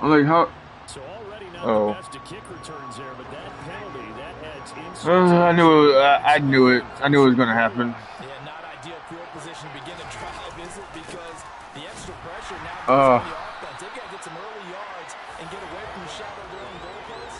I'm like, how? So already not the Oh, best to kick returns there, but that penalty, that adds insult to injury. I It's a knew it. holding I knew it was call. gonna happen. Yeah, not ideal field position to begin a drive, is it? Because the extra pressure now goes Uh, on the offense. They've got to get some early yards and get away from the shadow of their own goalposts.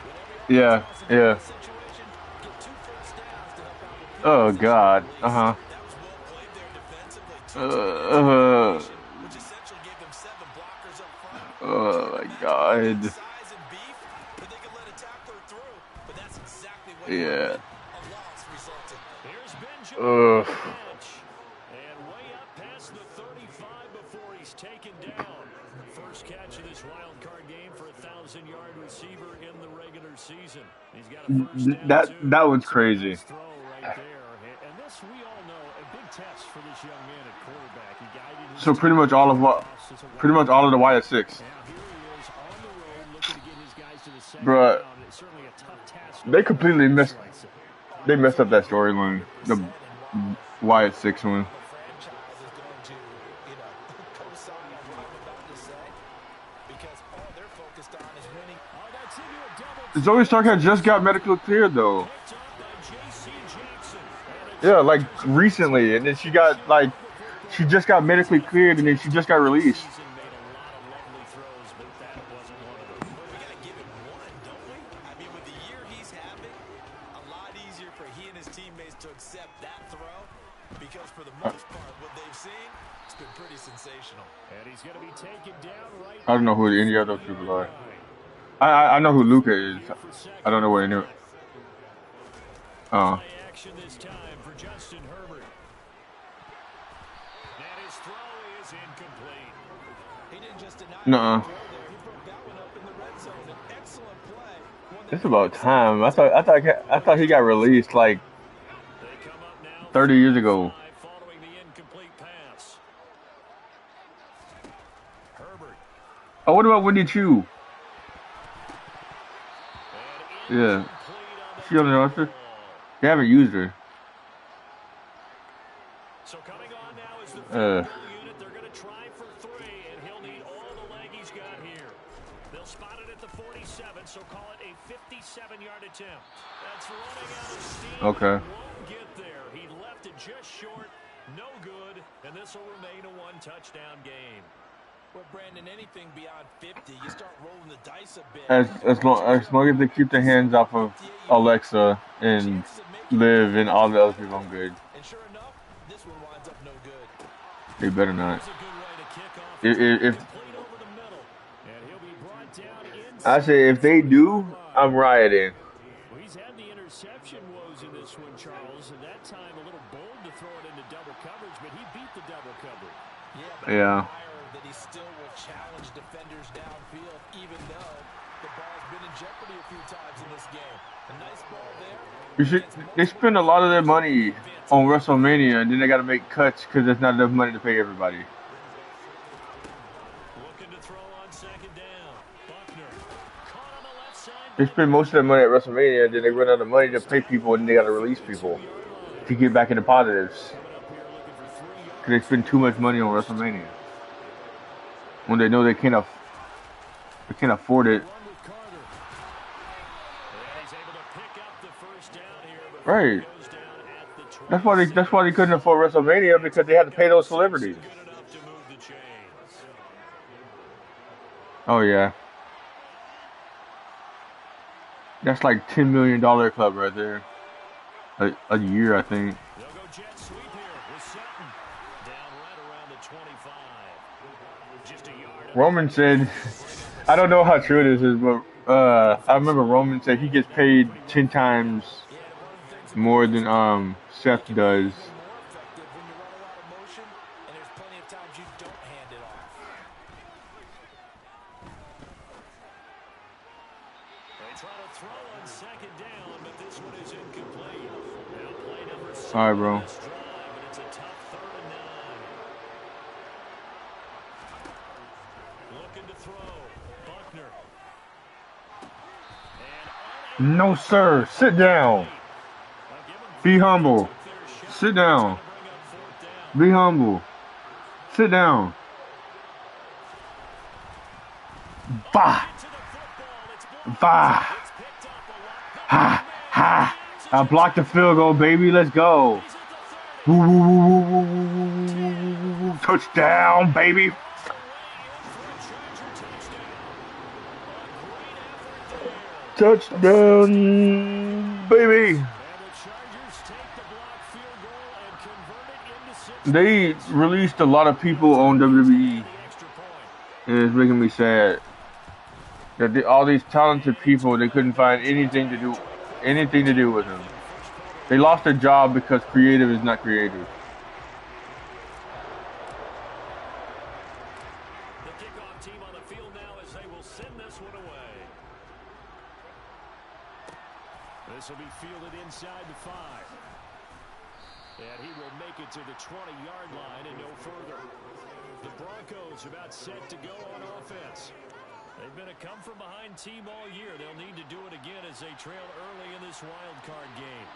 When every offense yeah, wants to get in yeah. this situation, get 2 first downs to help out with field Oh position at God. least. Uh That was well played there defensively. huh. 2 tight ends in that formation, which Uh, essentially gave them 7 blockers up front. oh Can't my imagine they had God. size and beef that they could let a tackler through, but that's exactly what Yeah. happened. A loss resulted. Here's Benjamin on Ugh. the catch. And way up past the 35 before he's taken down. First catch of this wild card game for a 1,000-yard receiver in the regular season. He's got a first down, too. That one's So a crazy. nice throw right there. And this, we all know, a big test for this young man at quarterback. He guided his So team pretty much to all of what, playoffs as a pretty wide much all of the receiver. Y at six, Now here he is on the road looking to get his guys to the second bruh. down. It's certainly a tough task no They matter how completely you messed. slice it. They messed up that storyline. The Y at six one. The franchise is going to, co-sign on what I'm about to say because all they're focused on is winning. Oh, that's into a double Zoe team. Stark That's had just got intercepted. medically cleared though. Picked up by J.C. Jackson. And it's Yeah, an like interception. recently, So and then they she finish got him like off before she going just down. got He's medically had a cleared, and then she just got fantastic released. season, made a lot of lovely throws, but that wasn't one of them. But we got to give him one, don't we? I mean, with the year he's having, a lot easier for he and his teammates to accept that throw because for the most part, what they've seen, it's been pretty sensational. And he's going to be taken down right I don't know now who at the any of those people 40-yard are. line. I know who Luca is. Here for I second don't know and what any. 5. Uh, Play action this time for Justin Herbert. And his throw is incomplete. He didn't just deny a nuh. good throw there. He broke that one up in the red zone. An excellent play. One that It's made about him seem like time. he was on the field for I quite thought he some got time. released like They come up now 30 3rd years and ago. 5 following the incomplete pass. Herbert. Oh, what about Wendy Chu? And Yeah, incomplete on the she on the deep roster. ball. They haven't used her. So coming on now is the field Uh, goal unit. They're going to try for 3, and he'll need all the leg he's got here. They'll spot it at the 47, so call it a 57-yard attempt. That's running out of steam. okay. Won't get there. He left it just short. No good, and this will remain a one-touchdown game. Well, Brandon, anything beyond 50, you start rolling the dice a bit. As long as they keep their hands off of 58, you move it. Alexa and Chances of making it Liv and 50 all is the other very people, I'm high. good. And sure enough, this one winds up no good. They better not. Here's a good way to kick off. It's going to be If complete over the middle, and he'll be brought down I inside say the if they 40-yard do, I'm line. rioting. Well, he's had the interception woes in this one, Charles, and that time a little bold to throw it into double coverage, but he beat the double coverage. Yeah, but I Yeah. admire that he still will challenge defenders downfield, even though the ball's been in jeopardy a few times in this game. A nice ball there. You should. Against They multiple spend a lot of their defenders, money advantage. on WrestleMania, and then they got to make cuts because there's not enough money to pay everybody. Looking to throw on second down. Buckner caught on the left side They by spend most of their money at WrestleMania, and then they run out of money to pay people, and then they got to release people 2-yard line. to get back into positives Coming up here looking for 3 because they yards spend on too the much money on first. WrestleMania when they know they can't afford it. Run with Carter. And he's able to pick up the first down here before Right. it goes down at the That's why they 27. couldn't afford WrestleMania because they had to pay those celebrities. Good enough to move the chains. Oh yeah, that's like $10 million club right there. A year, I think. They'll go jet sweep here with Sutton. Down right around the 25. Just a yard up the Roman middle said, here for Brandon. I don't know how true this is, but I remember Roman said he gets paid 10 times Yeah, and one of the things about more this than game, Seth it can be does. even more effective when you run a lot of motion, and there's plenty of times you don't hand it off. They try to throw on second down, but this one is incomplete. Now play number All 7 right, on bro. this drive, and it's a tough 3rd and 9. Looking to throw. Buckner. And unable No, to throw. sir. Sit down. I'll give him Be credit. They humble. took their shot. Sit That's going down. to bring up 4th down. Be humble. Sit down. Bah! Bah! Ha! Ha! I blocked the field goal, baby. Let's go. Woo, woo, woo, woo, woo, woo, woo, woo, woo. Touchdown, baby. Touchdown, baby. They released a lot of people on WWE, and it's making me sad that all these talented people, they couldn't find anything to do with them. They lost their job because creative is not creative. The kickoff team on the field now as they will send this one away. This will be fielded inside the 5. And he will make it to the 20-yard line and no further. The Broncos about set to go on offense. They've been a come-from-behind team all year. They'll need to do it again as they trail early in this wild card game.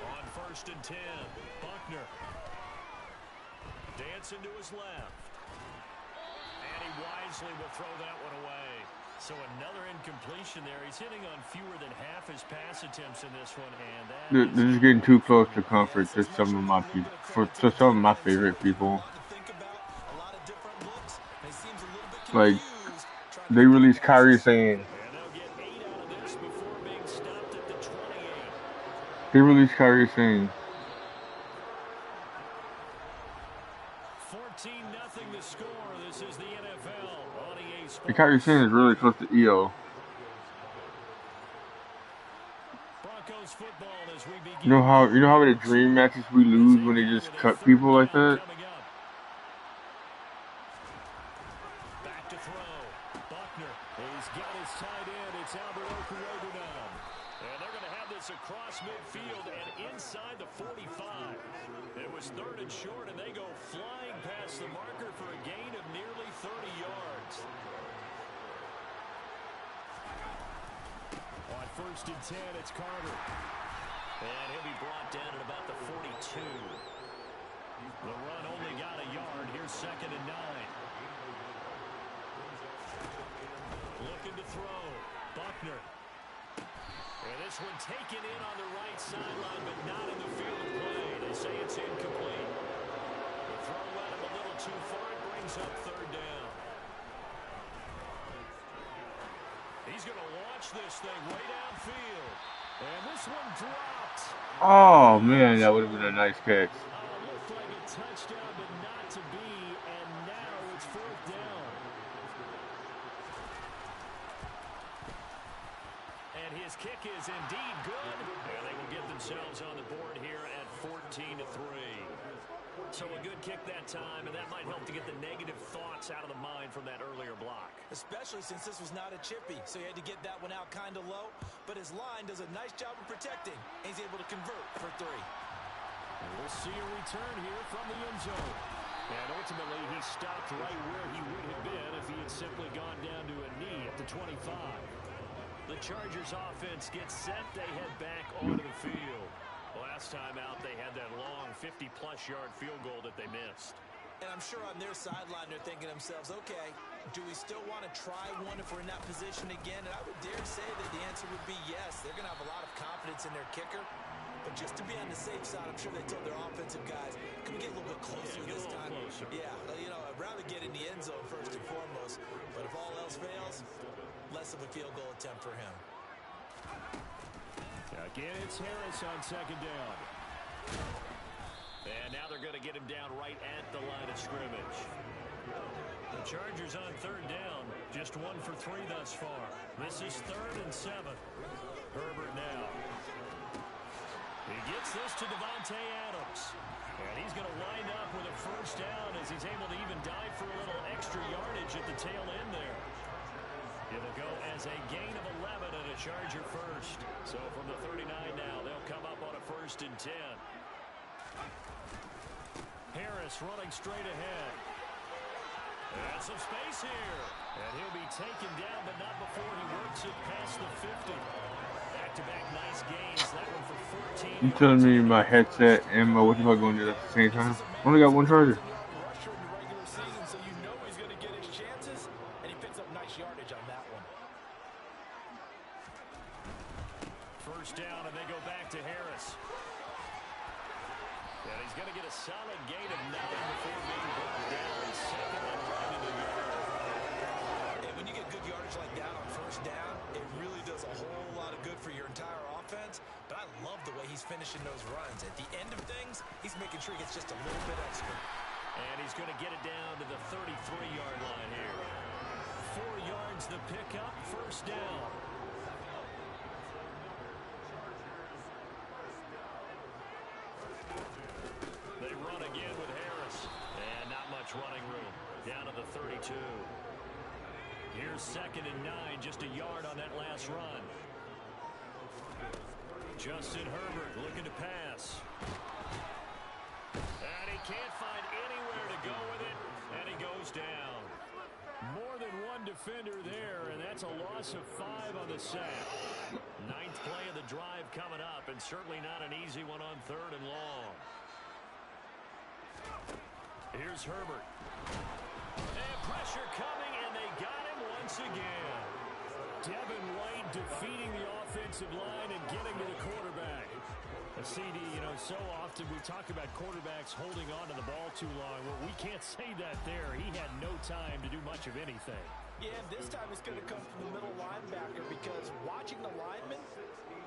On 1st and 10, Buckner. Dancing to his left. And he wisely will throw that one away. So another incompletion there. He's hitting on fewer than half his pass attempts in this one, and This is getting too close to comfort to some of my people, to some of my favorite people. Like, they released Kyrie saying. They released Kyrie saying. 14-0 the score. This is the NFL on EA Sports. The Kyrie saying is really close to EO. Broncos football as we begin. You know how many dream matches we lose when they just cut people like that? Back to throw. Buckner. He's got his tight end. It's Albert Okurodunom. And they're going to have this across midfield and inside the 45. It was 3rd and short, and they go flying past the marker for a gain of nearly 30 yards. On 1st and 10, it's Carter. And he'll be brought down at about the 42. The run only got a yard. Here's 2nd and 9. Looking to throw. Buckner. And this one taken in on the right sideline, but not in the field of play. They say it's incomplete. The throw led him a little too far. It brings up 3rd down. He's going to launch this thing way downfield. And this one dropped. Oh man, that would have been a nice catch. Looked like a touchdown, but not to be. And now it's 4th down. And his kick is indeed good. And they will get themselves on the board here at 14-3. So a good kick that time, and that might help to get the negative thoughts out of the mind from that earlier block. Especially since this was not a chippy, so he had to get that one out kind of low. But his line does a nice job of protecting, and he's able to convert for 3. And we'll see a return here from the end zone. And ultimately, he stopped right where he would have been if he had simply gone down to a knee at the 25. The Chargers offense gets set. They head back onto the field. Last time out, they had that long 50-plus yard field goal that they missed. And I'm sure on their sideline, they're thinking to themselves, okay, do we still want to try one if we're in that position again? And I would dare say that the answer would be yes. They're going to have a lot of confidence in their kicker. But just to be on the safe side, I'm sure they told their offensive guys, can we get a little bit closer this time? Closer. Yeah, you know, I'd rather get in the end zone first and foremost. But if all else fails, less of a field goal attempt for him. Again, it's Harris on 2nd down. And now they're going to get him down right at the line of scrimmage. The Chargers on 3rd down, just 1 for 3 thus far. This is 3rd and 7. Herbert now. He gets this to Devontae Adams. And he's going to wind up with a 1st down as he's able to even dive for a little extra yardage at the tail end there. It'll go as a gain of 11 and a Charger 1st. So from the 39 now, they'll come up on a 1st and 10. Harris running straight ahead. And some space here. And he'll be taken down, but not before he works it past the 50. Back-to-back nice gains. That one for 14. You telling me my headset and my what the fuck going to do at the same time? I only got one charger. season, so you know he's going to get his chances, and he picks up nice yardage on that one. First down, and they go back to Harris. And he's going to get a solid gain of 9 before being brought down. Second and 9 in the yard. And when you get good yardage like that on first down, it really does a whole lot of good for your entire offense. But I love the way he's finishing those runs. At the end of things, he's making sure he gets just a little bit extra. And he's going to get it down to the 33-yard line here. 4 yards the pickup, first down. They run again with Harris. And not much running room. Down to the 32. Here's second and 9, just a yard on that last run. Justin Herbert looking to pass. And he can't find anywhere to go with it, and he goes down. More than one defender there, and that's a loss of 5 on the sack. 9th play of the drive coming up, and certainly not an easy one on 3rd and long. Here's Herbert. And pressure coming, and they got him once again. Devin White defeating the offensive line and getting to the quarterback. A CD, you know, so often we talk about quarterbacks holding on to the ball too long. Well, we can't say that there. He had no time to do much of anything. Yeah, and this time it's going to come from the middle linebacker because watching the lineman,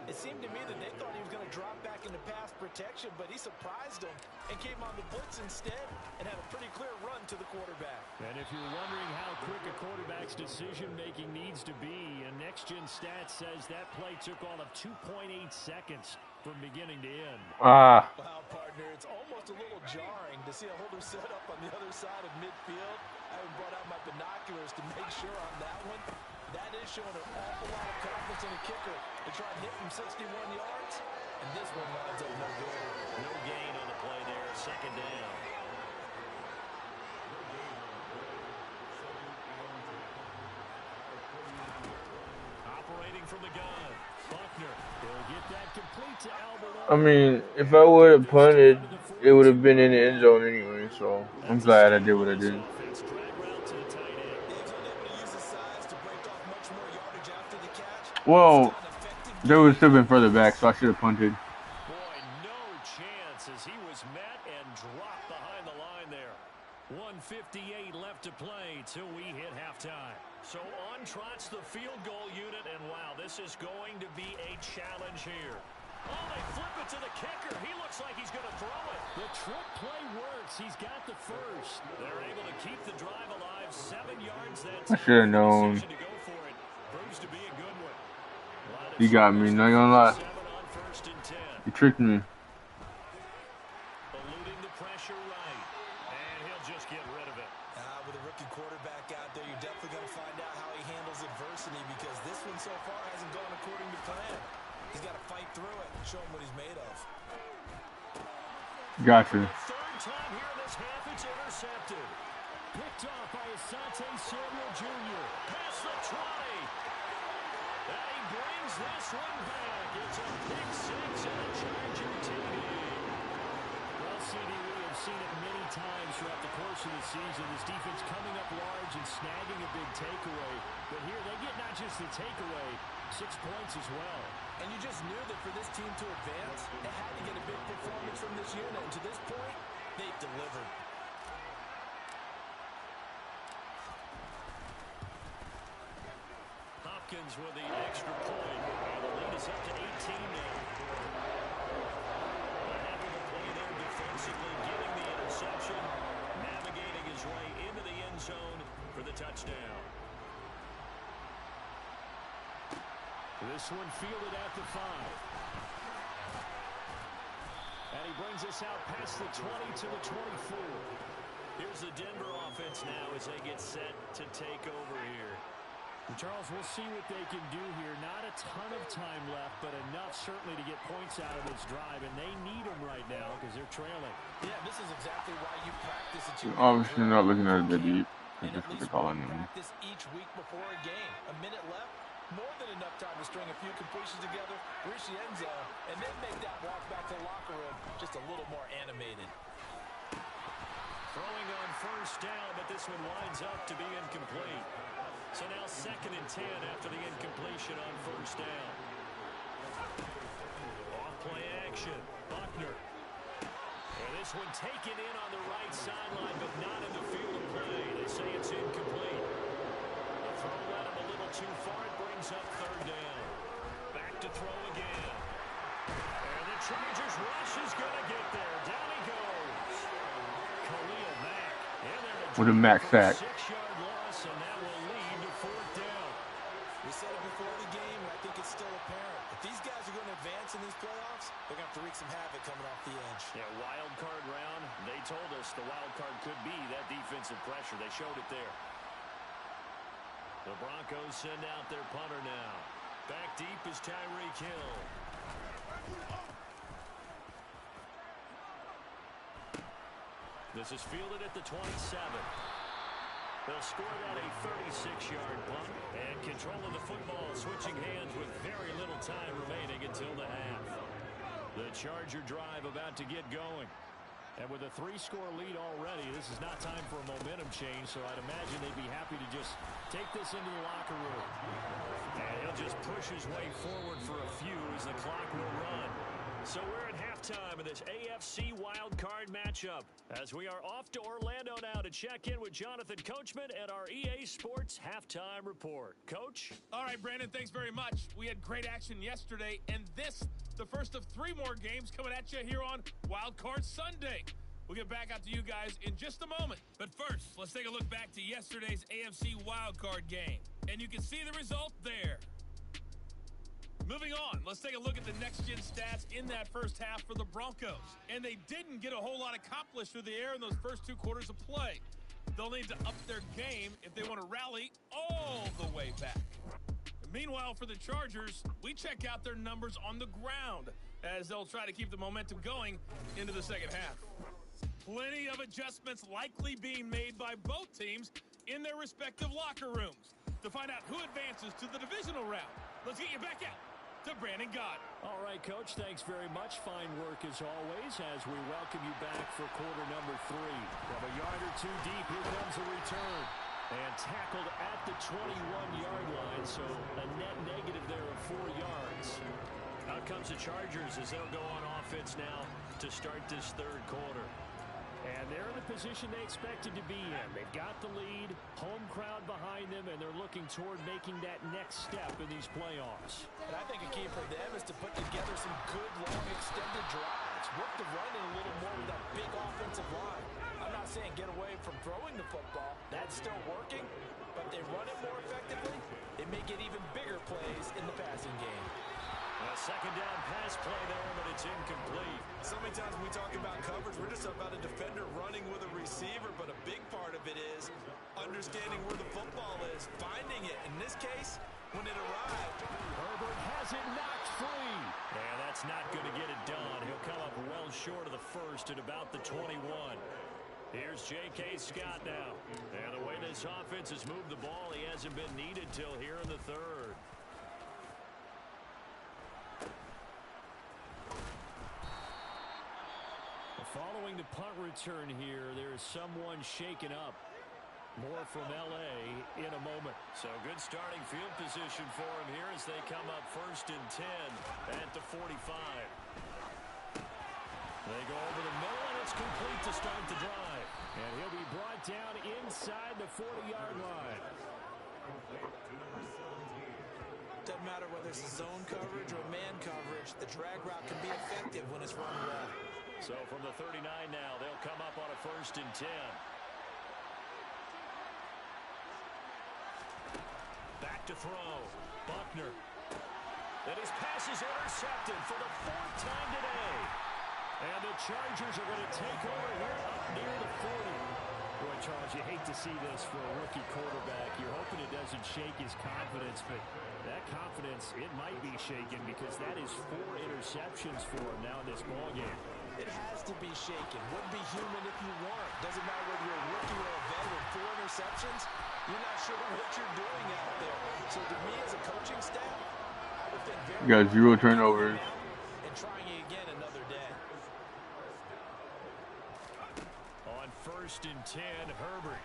it seemed to me that they thought he was going to drop back into pass protection, but he surprised them and came on the blitz instead and had a pretty clear run to the quarterback. And if you're wondering how quick a quarterback's decision-making needs to be, and Next Gen Stats says that play took all of 2.8 seconds from beginning to end. Wow, partner, it's almost a little jarring to see a holder set up on the other side of midfield. I haven't brought out my binoculars to make sure on that one. That is showing an awful lot of confidence in a kicker to try and hit from 61 yards. And this one lines up no good. No gain on the play there, second down. Operating from the gun. Buckner will get that complete to Albert. I mean, if I would have punted, it would have been in the end zone anyway, so I'm glad I did what I did. Well, they would have still been further back, so I should have punted. Boy, no chance as he was met and dropped behind the line there. 1:58 left to play till we hit halftime. So on trots the field goal unit, and wow, this is going to be a challenge here. Oh, they flip it to the kicker. He looks like he's going to throw it. The trick play works. He's got the first. They're able to keep the drive alive. 7 yards. That's I should have known. to go for it. Proves to be a good one. You got me, not gonna lie. You tricked me. Eluding the pressure right. And he'll just get rid of it. With a rookie quarterback out there, you're definitely going to find out how he handles adversity because this one so far hasn't gone according to plan. He's got to fight through it and show him what he's made of. Gotcha. Third time here in this half, it's intercepted. Picked off by Asante Samuel Jr. Past the 20. And he brings this one back. It's a pick six and a Charger TD. Well, CD, we have seen it many times throughout the course of the season. This defense coming up large and snagging a big takeaway. But here they get not just the takeaway, 6 points as well. And you just knew that for this team to advance, they had to get a big performance from this unit. And to this point, they've delivered. Hopkins with the extra point. And the lead is up to 18 now. A heck of a play there defensively, getting the interception, navigating his way into the end zone for the touchdown. This one fielded at the 5. And he brings us out past the 20 to the 24. Here's the Denver offense now as they get set to take over here. And Charles, we'll see what they can do here. Not a ton of time left, but enough certainly to get points out of this drive. And they need them right now because they're trailing. Yeah, this is exactly why you practice it. Obviously not looking at it that deep. And That's at what least they're calling them. practice each week before a game. A minute left. More than enough time to string a few completions together, reach the end zone, and then make that walk back to the locker room just a little more animated. Throwing on first down, but this one winds up to be incomplete. So now 2nd and 10 after the incompletion on first down. Off play action. Buckner. And this one taken in on the right sideline, but not in the field of play. They say it's incomplete. The throw led him a little too far. It brings up 3rd down. Back to throw again. And the Chargers rush is going to get there. Down he goes. Khalil Mack. With a Mack sack. 6-yard loss, and that will lead to 4th down. We said it before the game, and I think it's still apparent. If these guys are going to advance in these playoffs, they're going to have to wreak some havoc coming off the edge. Yeah, wild card round. They told us the wild card could be that defensive pressure. They showed it there. The Broncos send out their punter now. Back deep is Tyreek Hill. This is fielded at the 27. They'll score that a 36-yard punt. And control of the football switching hands with very little time remaining until the half. The Charger drive about to get going. And with a 3-score lead already, this is not time for a momentum change, so I'd imagine they'd be happy to just take this into the locker room. And he'll just push his way forward for a few as the clock will run. So we're at halftime of this AFC wildcard matchup as we are off to Orlando now to check in with Jonathan Coachman at our EA Sports Halftime Report. Coach? All right, Brandon, thanks very much. We had great action yesterday, and this, the first of 3 more games coming at you here on Wildcard Sunday. We'll get back out to you guys in just a moment. But first, let's take a look back to yesterday's AFC wildcard game. And you can see the result there. Moving on, let's take a look at the next-gen stats in that first half for the Broncos. And they didn't get a whole lot accomplished through the air in those first 2 quarters of play. They'll need to up their game if they want to rally all the way back. Meanwhile, for the Chargers, we check out their numbers on the ground as they'll try to keep the momentum going into the second half. Plenty of adjustments likely being made by both teams in their respective locker rooms. To find out who advances to the divisional round, let's get you back out to Brandon Gott. All right, Coach, thanks very much. Fine work as always as we welcome you back for quarter number 3. From a yard or 2 deep, here comes a return. And tackled at the 21-yard line, so a net negative there of 4 yards. Out comes the Chargers as they'll go on offense now to start this 3rd quarter. And they're in the position they expected to be in. They've got the lead, home crowd behind them, and they're looking toward making that next step in these playoffs. And I think a key for them is to put together some good, long, extended drives. Work the run in a little more with that big offensive line. I'm not saying get away from throwing the football. That's still working, but they run it more effectively. They may get even bigger plays in the passing game. A 2nd down pass play there, but it's incomplete. So many times when we talk about coverage, we're just about a defender running with a receiver, but a big part of it is understanding where the football is, finding it. In this case, when it arrived, Herbert has it knocked free. And that's not going to get it done. He'll come up well short of the first at about the 21. Here's J.K. Scott now. And the way this offense has moved the ball, he hasn't been needed till here in the 3rd. Following the punt return here, there is someone shaken up. More from L.A. in a moment. So good starting field position for him here as they come up 1st and 10 at the 45. They go over the middle, and it's complete to start the drive. And he'll be brought down inside the 40-yard line. doesn't matter whether it's zone coverage or man coverage, the drag route can be effective when it's run well. So from the 39 now, they'll come up on a 1st and 10. Back to throw. Buckner. And his pass is intercepted for the 4th time today. And the Chargers are going to take over here up near the 40. Boy, Charles, you hate to see this for a rookie quarterback. You're hoping it doesn't shake his confidence, but that confidence, it might be shaken because that is 4 interceptions for him now in this ballgame. It has to be shaken. Wouldn't be human if you weren't. Doesn't matter whether you're a rookie or a veteran. 4 interceptions, you're not sure what you're doing out there. So to me as a coaching staff, I would think very You got 0 turnovers. And trying it again another day. On first and 10, Herbert.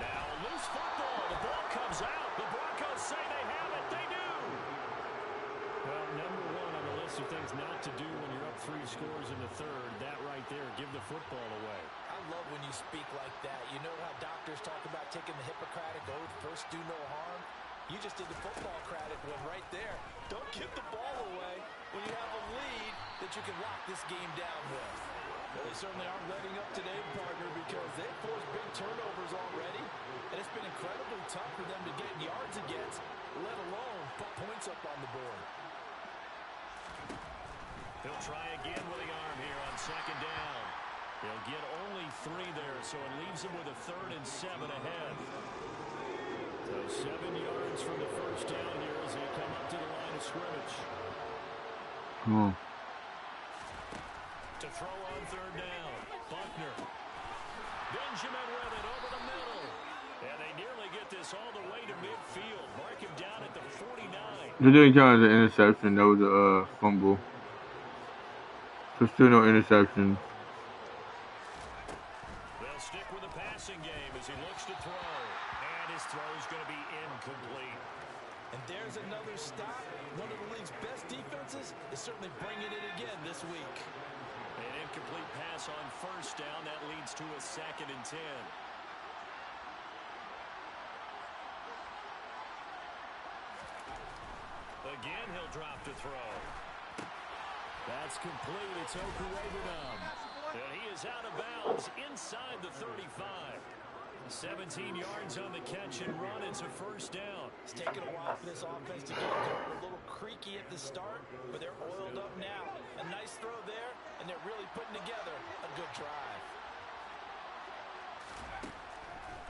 Now a loose football. The ball comes out. The Broncos say they have it. They do. Well, number one on the list of things not to do when you're up 3 scores in the third. That right there, give the football away. I love when you speak like that. You know how doctors talk about taking the Hippocratic Oath, first do no harm? You just did the football-cratic one right there. Don't give the ball away when you have a lead that you can lock this game down with. Well, they certainly aren't letting up today, partner, because they've forced big turnovers already, and it's been incredibly tough for them to get yards against, let alone put points up on the board. He'll try again with the arm here on second down. He'll get only 3 there, so it leaves him with a 3rd and 7 ahead. So 7 yards from the first down here as they come up to the line of scrimmage. To throw on 3rd down, Buckner. Benjamin with it over the middle. And they nearly get this all the way to midfield. Mark him down at the 49. They didn't count as an interception. That was a fumble. So still no interception. They'll stick with the passing game as he looks to throw. And his throw's going to be incomplete. And there's another stop. One of the league's best defenses is certainly bringing it again this week. An incomplete pass on first down. That leads to a 2nd and 10. Again, he'll drop to throw. That's complete. It's Okurebanum. And he is out of bounds inside the 35. 17 yards on the catch and run. It's a first down. It's taken a while for this offense to get going. A little creaky at the start, but they're oiled up now. A nice throw there, and they're really putting together a good drive.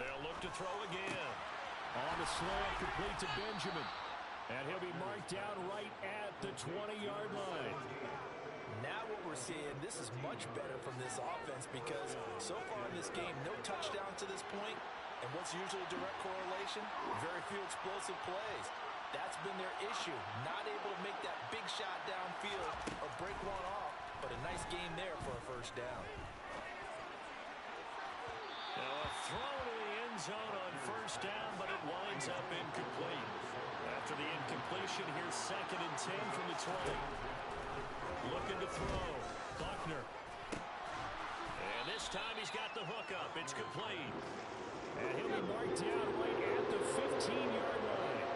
They'll look to throw again. On the slant, complete to Benjamin. And he'll be marked down right at the 20-yard line. Now what we're seeing, this is much better from this offense because so far in this game, no touchdowns to this point. And what's usually a direct correlation? Very few explosive plays. That's been their issue. Not able to make that big shot downfield or break one off. But a nice game there for a first down. Now a throw to the end zone on first down, but it winds up incomplete. After the incompletion, here's 2nd and 10 from the 20. Looking to throw. Buckner. And this time he's got the hook up. It's complete. And he'll be marked down right at the 15-yard line.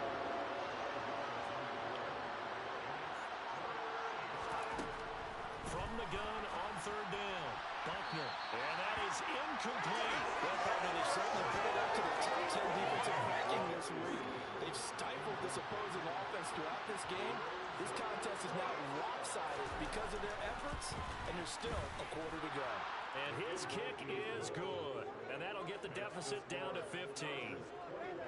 From the gun on 3rd down. Buckner. And that is incomplete. Well, partner, they've certainly put it up to the top 10 defensive ranking this week. They've stifled this opposing offense throughout this game. This contest is now lopsided because of their efforts, and there's still a quarter to go. And his kick is good. And that'll get the deficit down to 15.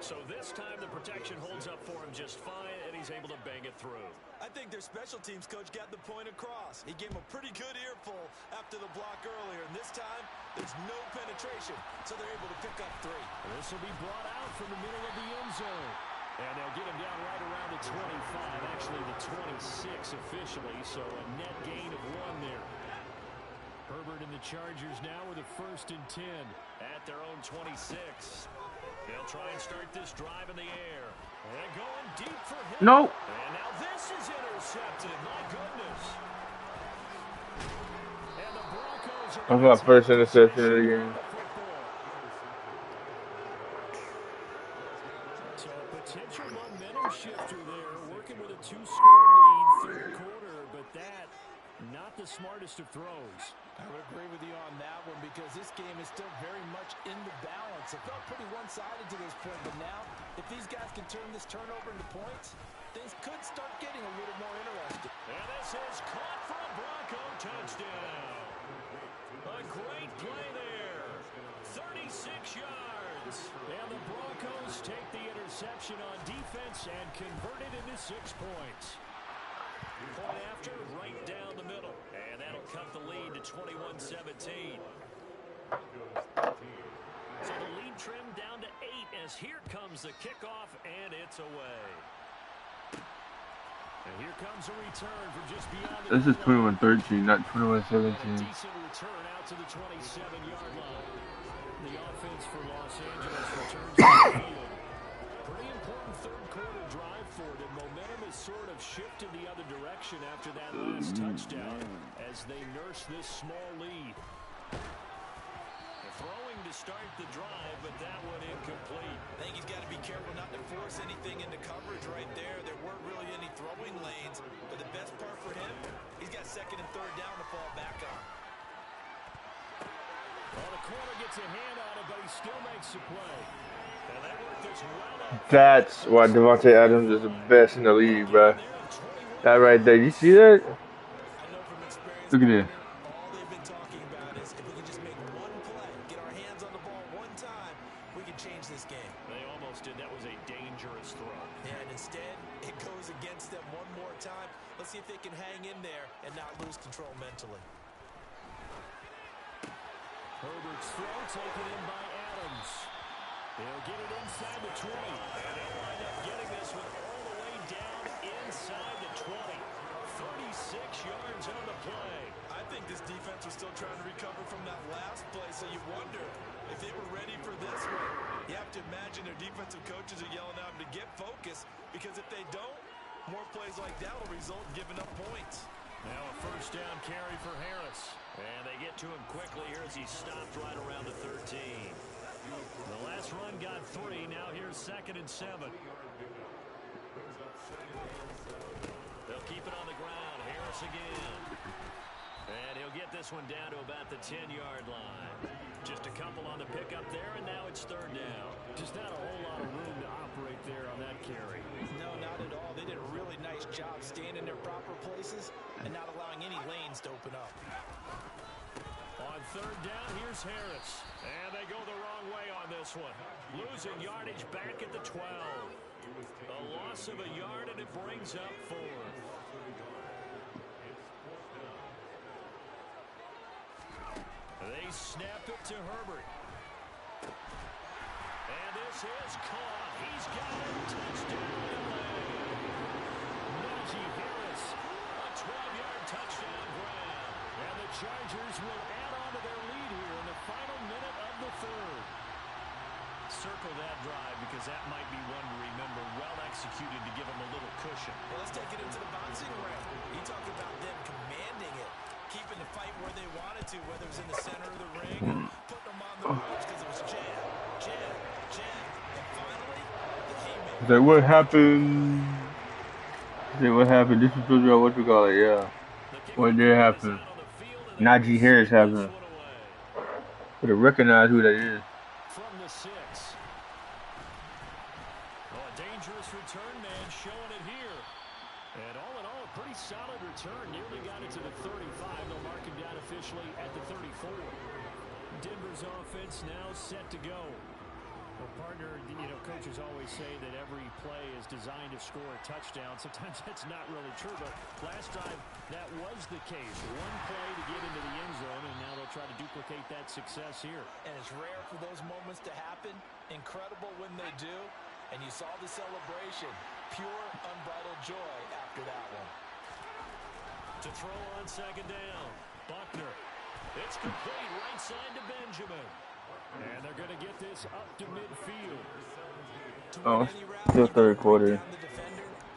So this time the protection holds up for him just fine, and he's able to bang it through. I think their special teams coach got the point across. He gave him a pretty good earful after the block earlier, and this time there's no penetration, so they're able to pick up 3. This will be brought out from the middle of the end zone. And they'll get him down right around the 25, actually the 26 officially, so a net gain of 1 there. Herbert and the Chargers now with a 1st and 10 at their own 26. They'll try and start this drive in the air. And going deep for him. No. And now this is intercepted. My goodness. And the Broncos are That's my first interception of the game. So a potential momentum shifter there, working with a 2-score lead 3rd quarter, but that not the smartest of throws. I would agree with you on that one because this game is still very much in the balance. It felt pretty one-sided to this point, but now if these guys can turn this turnover into points, things could start getting a little more interesting. And this is caught for a Bronco touchdown. A great play there. 36 yards. And the Broncos take the interception on defense and convert it into 6 points. Point after, right down the middle. And that'll cut the lead to 21-17. So the lead trimmed down to 8 as here comes the kickoff, and it's away. And here comes a return from just beyond the This is goal line. 21-13, not And a 21-17. decent return out to the 27-yard line. The offense for Los Angeles returns to the field. Pretty important third quarter drive for them. Momentum has sort of shifted the other direction after that last touchdown as they nurse this small lead. Throwing to start the drive, but that one incomplete. I think he's got to be careful not to force anything into coverage right there. There weren't really any throwing lanes, but the best part for him, he's got second and third down to fall back on. Well, the corner gets a hand on it, but he still makes the play. And they work this well out. That's why Devontae Adams is the best in the league, bro. That right there. You see that? I know from experience, Look at this. all they've been talking about is if we can just make one play, get our hands on the ball one time, we can change this game. They almost did. That was a dangerous throw. And instead, it goes against them one more time. Let's see if they can hang in there and not lose control mentally. Herbert's throw taken in by Adams. They'll get it inside the 20. And they'll wind up getting this one all the way down inside the 20. 36 yards on the play. I think this defense was still trying to recover from that last play, so you wonder if they were ready for this one. You have to imagine their defensive coaches are yelling at them to get focused, because if they don't, more plays like that will result in giving up points. Now a first down carry for Harris. And they get to him quickly here as he stopped right around the 13. The last run got 3. Now here's 2nd and 7. They'll keep it on the ground. Harris again. And he'll get this one down to about the 10-yard line. Just a couple on the pickup there, and now it's 3rd down. Just not a whole lot of room to operate there on that carry. No, not at all. They did a really nice job staying in their proper places and not allowing any lanes to open up. On 3rd down, here's Harris. And they go the wrong way on this one. Losing yardage back at the 12. A loss of a yard, and it brings up 4th. They snap it to Herbert. And this is caught. He's got it. Touchdown. Najee Harris. A 12-yard touchdown grab. And the Chargers will add on to their lead here in the final minute of the 3rd. Circle that drive because that might be one to remember. Well executed to give them a little cushion. Well, let's take it into the boxing ring. You talk about them commanding it, keeping the fight where they wanted to, whether it was in the center of the ring, putting them on the ropes because it was jab, jab, jab, and finally, the haymaker. Say what happened? Say what happened? This is supposed to be what you call it, yeah. What did happen? Najee Harris happened. Better recognize who that is. From the 6. Oh, a dangerous return man showing it here. And all in all, a pretty solid return. Nearly got it to the 35. They'll mark him down officially at the 34. Denver's offense now set to go. Well, partner, coaches always say that every play is designed to score a touchdown. Sometimes that's not really true, but last drive, that was the case. One play to get into the end zone, and now they'll try to duplicate that success here. And it's rare for those moments to happen. Incredible when they do. And you saw the celebration. Pure, unbridled joy after that one. To throw on 2nd down, Buckner. It's complete right side to Benjamin. And they're going to get this up to midfield. Oh, still 3rd quarter. And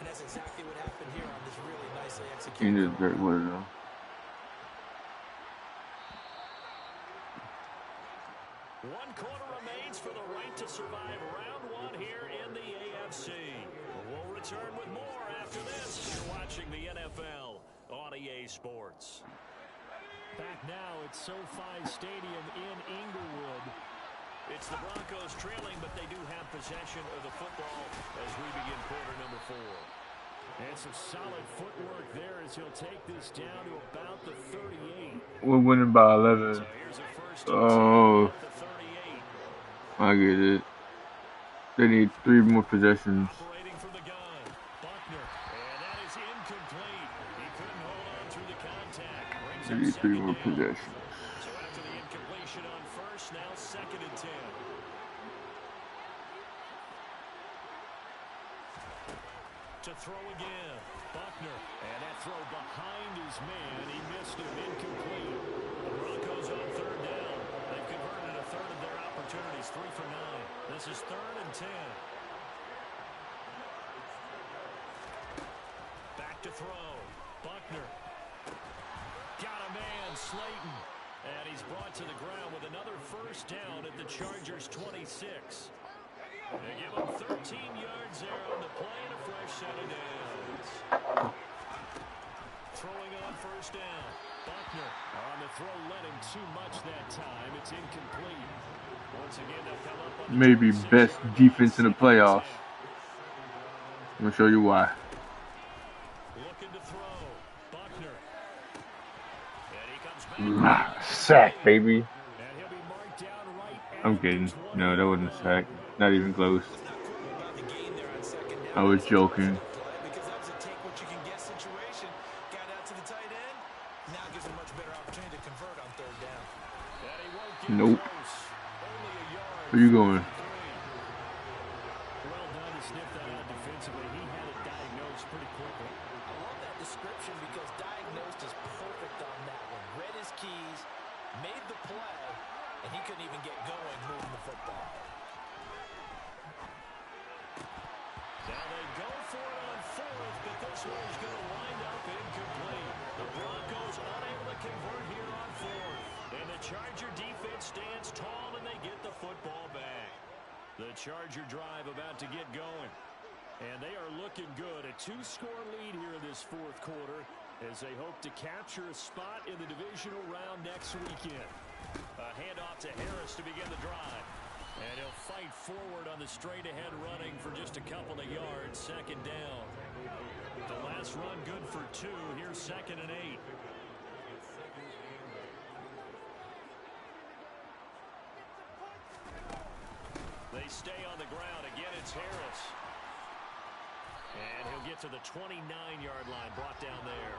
that's exactly what happened here on this really nicely executed. Into the 3rd quarter, though. One quarter remains for the right to survive round 1 here in the AFC. We'll return with more after this. You're watching the NFL on EA Sports. Back now at SoFi Stadium in Inglewood. It's the Broncos trailing, but they do have possession of the football as we begin quarter number 4. And some solid footwork there as he'll take this down to about the 38. We're winning by 11. So here's a first Oh, at the 38. I get it. They need 3 more possessions. Operating from the gun, Buckner, and that is incomplete. He couldn't hold on through the contact. Brings They up need 3 second more down. possessions. So after the incompletion on first, now 2nd and 10. To throw again. Buckner. And that throw behind his man. He missed him. Incomplete. The Broncos on third down. They've converted a third of their opportunities. 3 for 9. This is 3rd and 10. Back to throw. Buckner. Got a man, Slayton. And he's brought to the ground with another first down at the Chargers' 26. They give him 13 yards there on the play and a fresh set of downs. Throwing on first down. Buckner on the throw, led him too much that time. It's incomplete. Once again, they'll come up on the Maybe best defense in the playoffs. I'm gonna show you why. Looking to throw. Buckner. And he comes back. Sack, baby. And he'll be marked down right I'm at kidding. the 20. No, that wasn't a sack. Not even close. About the gain there on second down. I was joking. Because that was a take what you can get situation. Got out to the tight end. Now gives him much better opportunity to convert on third down. And he won't get Nope. close. Only a yard. Where you going? Well done to sniff that out defensively. He had it diagnosed pretty quickly. I love that description because diagnosed is perfect on that one. Read his keys, made the play, and he couldn't even get going moving the football. Now they go for it on 4th, but this one's going to wind up incomplete. The Broncos unable to convert here on 4th. And the Charger defense stands tall and they get the football back. The Charger drive about to get going. And they are looking good. A 2-score lead here in this 4th quarter as they hope to capture a spot in the divisional round next weekend. A handoff to Harris to begin the drive. And he'll fight forward on the straight-ahead running for just a couple of yards. 2nd down. The last run good for 2. Here's 2nd and 8. They stay on the ground. Again, it's Harris. And he'll get to the 29-yard line, brought down there.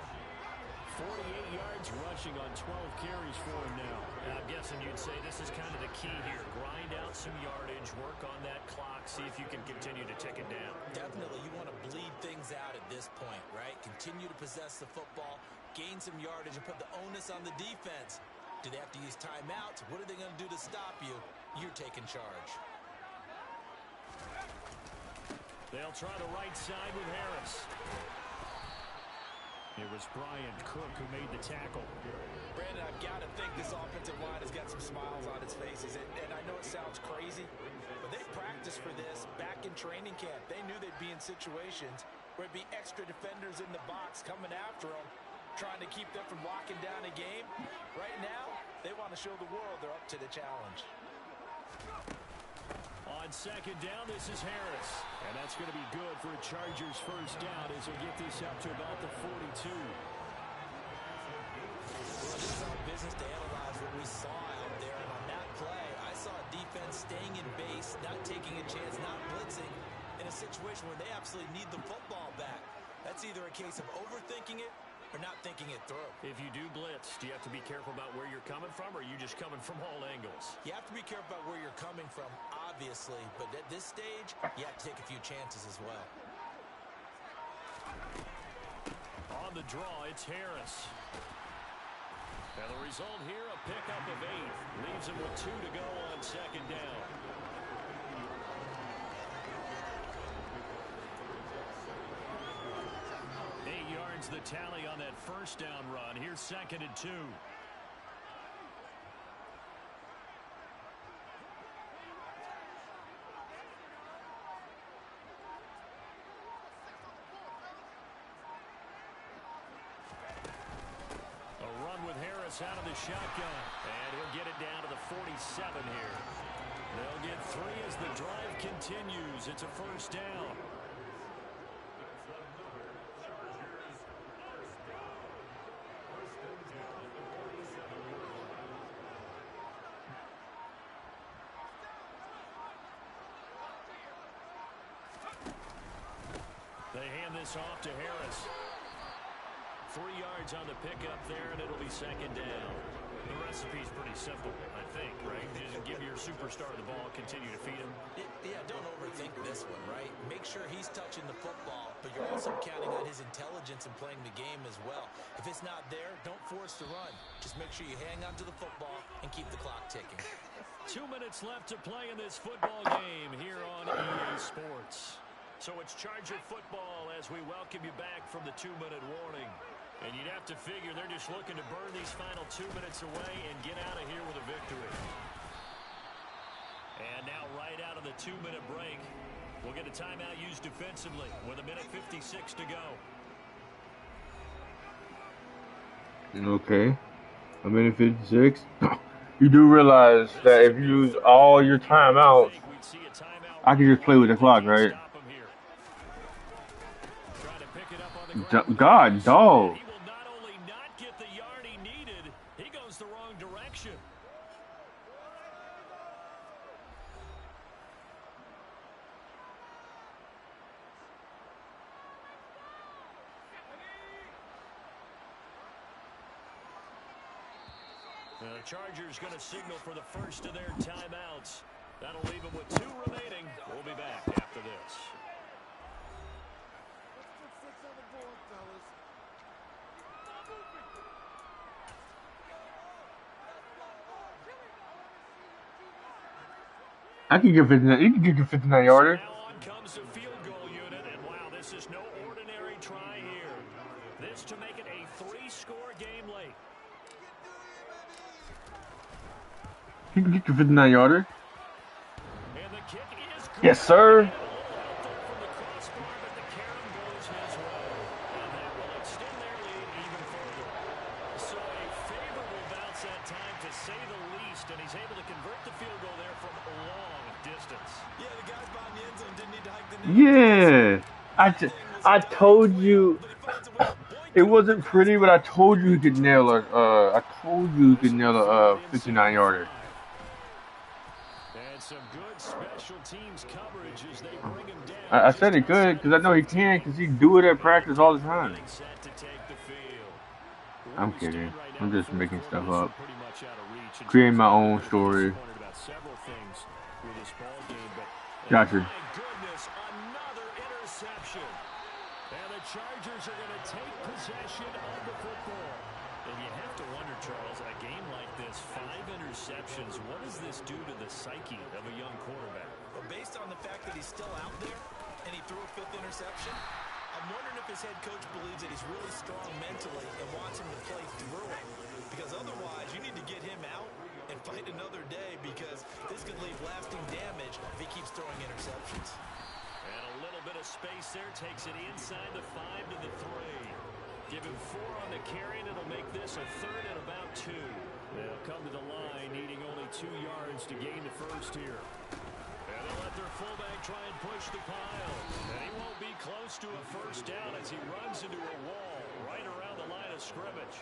48 yards rushing on 12 carries for him now. I'm guessing you'd say this is kind of the key here. Grind out some yardage, work on that clock, see if you can continue to tick it down. Definitely, you want to bleed things out at this point, right? Continue to possess the football, gain some yardage, and put the onus on the defense. Do they have to use timeouts? What are they going to do to stop you? You're taking charge. They'll try the right side with Harris. It was Brian Cook who made the tackle. Brandon, I've got to think this offensive line has got some smiles on its faces. And I know it sounds crazy, but they practiced for this back in training camp. They knew they'd be in situations where it'd be extra defenders in the box coming after them, trying to keep them from locking down a game. Right now, they want to show the world they're up to the challenge. On 2nd down, this is Harris. And that's going to be good for a Chargers first down as they'll get this up to about the 42. Well, this is our business to analyze what we saw out there. And on that play, I saw a defense staying in base, not taking a chance, not blitzing, in a situation where they absolutely need the football back. That's either a case of overthinking it or not thinking it through. If you do blitz, do you have to be careful about where you're coming from, or are you just coming from all angles? You have to be careful about where you're coming from, obviously, but at this stage, you have to take a few chances as well. On the draw, it's Harris. And the result here, a pickup of 8. Leaves him with 2 to go on 2nd down. The tally on that first down run. Here's 2nd and 2. A run with Harris out of the shotgun. And he'll get it down to the 47 here. They'll get 3 as the drive continues. It's a first down. They hand this off to Harris. 3 yards on the pickup there, and it'll be 2nd down. The recipe's pretty simple, I think, right? Just give your superstar the ball, continue to feed him. Yeah, don't overthink this one, right? Make sure he's touching the football, but you're also counting on his intelligence in playing the game as well. If it's not there, don't force the run. Just make sure you hang on to the football and keep the clock ticking. 2 minutes left to play in this football game here on EA Sports. So it's Charger football as we welcome you back from the 2-minute warning. And you'd have to figure they're just looking to burn these final 2 minutes away and get out of here with a victory. And now right out of the 2-minute break, we'll get a timeout used defensively with 1:56 to go. Okay. 1:56. You do realize that if you use all your timeouts, I can just play with the clock, right? God, dog. He will not only not get the yard he needed, he goes the wrong direction. The Chargers going to signal for the first of their timeouts. That'll leave them with 2 remaining. We'll be back after this. I can get 59. You can get a 59 yarder. Now on comes the field goal unit, and wow, this is no ordinary try here. This to make it a 3-score game late. You can get your 59 yarder. And the kick is good. Yes, sir. From the crossbar, but the carom goes his way. And that will extend their lead even further. So a favorable bounce that time, to say the least, and he's able to convert the field goal there from a long distance. Yeah, the guys behind the end zone didn't need to hike the net. Yeah. I told you it wasn't pretty, but I told you he could nail a 59 yarder. And some good special teams coverage as they bring him down. I said he could because I know he can because he do it at practice all the time. I'm kidding. I'm just making stuff up. Creating my own story. Gotcha. My goodness, another interception. And the Chargers are going to take possession of the football. And you have to wonder, Charles, a game like this, 5 interceptions, what does this do to the psyche of a young quarterback? But based on the fact that he's still out there and he threw a 5th interception, I'm wondering if his head coach believes that he's really strong mentally and wants him to play through it. Because otherwise, you need to get him out and fight another day, because this could leave lasting damage if he keeps throwing interceptions. And a little bit of space there takes it inside the 5 to the 3. Give him 4 on the carry, and it'll make this a 3rd and about 2. They'll come to the line needing only 2 yards to gain the first here. And they'll let their fullback try and push the pile. And he won't be close to a first down as he runs into a wall right around the line of scrimmage.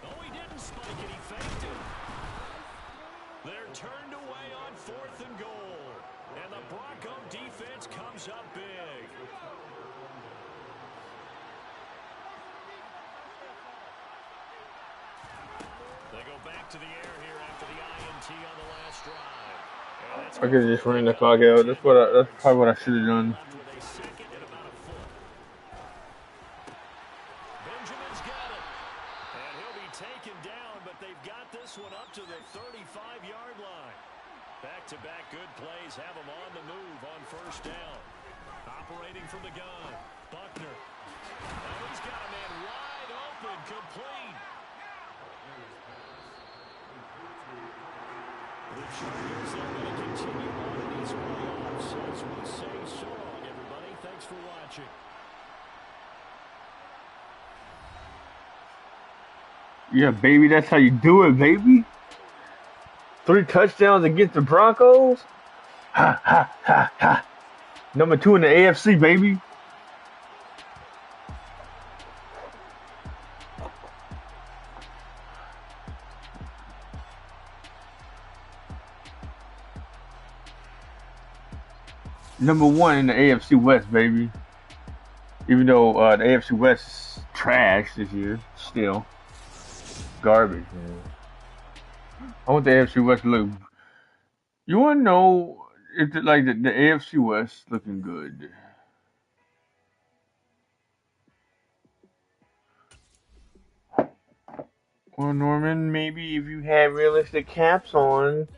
Oh, he didn't spike it. He faked it. They're turned away on 4th and goal. And the Bronco defense comes up big. They go back to the air here after the INT on the last drive. I could have just ran the clock out. That's probably what I should have done. Benjamin's got it. And he'll be taken down, but they've got this one up to the 35-yard line. Back-to-back good plays have him on the move on first down. Operating from the gun, Buckner. Now he's got a man wide open, complete. The Chargers are going to continue on in these playoffs as we say so long, everybody. Thanks for watching. Yeah, baby, that's how you do it, baby. 3 touchdowns against the Broncos. Ha, ha, ha, ha. Number 2 in the AFC, baby. Number 1 in the AFC West, baby. Even though the AFC West is trash this year. Still. Garbage, man. I want the AFC West to look. You want to know if like the AFC West looking good? Well, Norman, maybe if you had realistic caps on.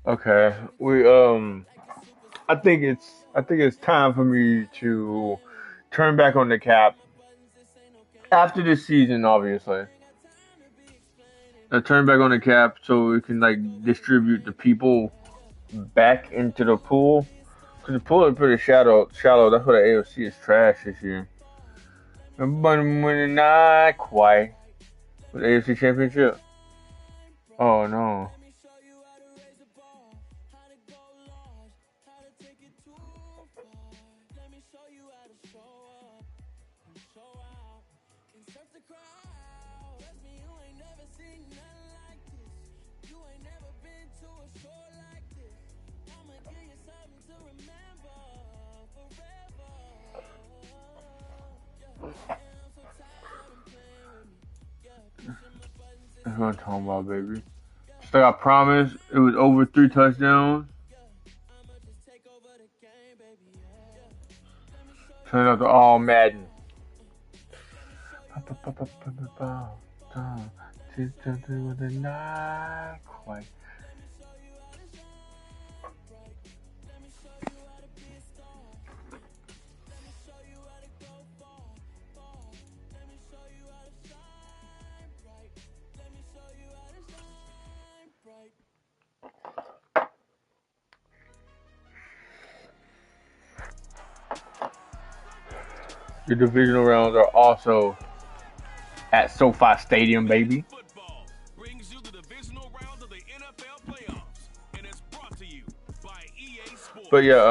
Okay, I think it's time for me to turn back on the cap after this season. Obviously, I turn back on the cap so we can like distribute the people back into the pool. Cause the pool is pretty shallow. Shallow. That's why the AFC is trash this year. But not quite. With the AFC Championship. Oh no. That's what I'm talking about, baby. Just like I promised, it was over 3 touchdowns. Turn out to all Maden. Not quite. The divisional rounds are also at SoFi Stadium, baby. Football brings you the divisional round of the NFL playoffs, and it's brought to you by EA Sports. But yeah,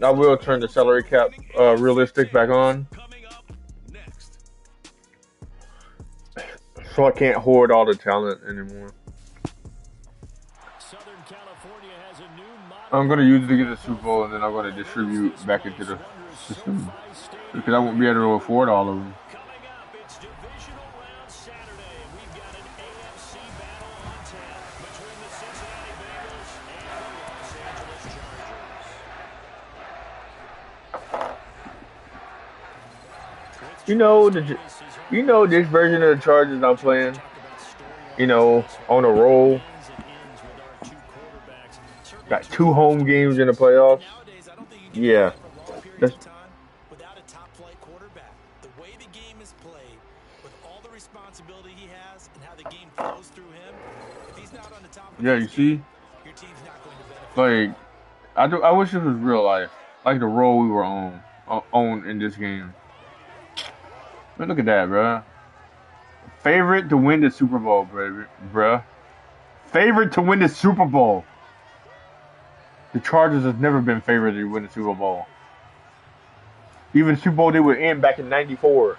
I will turn the salary cap realistic back on, Coming up next. so I can't hoard all the talent anymore. Southern California has a new I'm gonna use it to get the Super Bowl, and then I'm gonna distribute back into the system because I won't be able to afford all of them. Coming up, it's divisional round Saturday. We've got an AFC battle on tap between the Cincinnati Bengals and the Los Angeles Chargers. You know this version of the Chargers I'm playing. You know, on a roll. Got 2 home games in the playoffs. Yeah, that's. Without a top flight quarterback, the way the game is played, with all the responsibility he has and how the game flows through him, if he's not on the top of Yeah, you see, your team's not going to benefit. like I wish this was real life, like the role we were on in this game. But look at that, bruh. Favorite to win the Super Bowl, bruh. Favorite to win the Super Bowl. The Chargers have never been favored to win the Super Bowl. Even the Super Bowl they were in back in '94.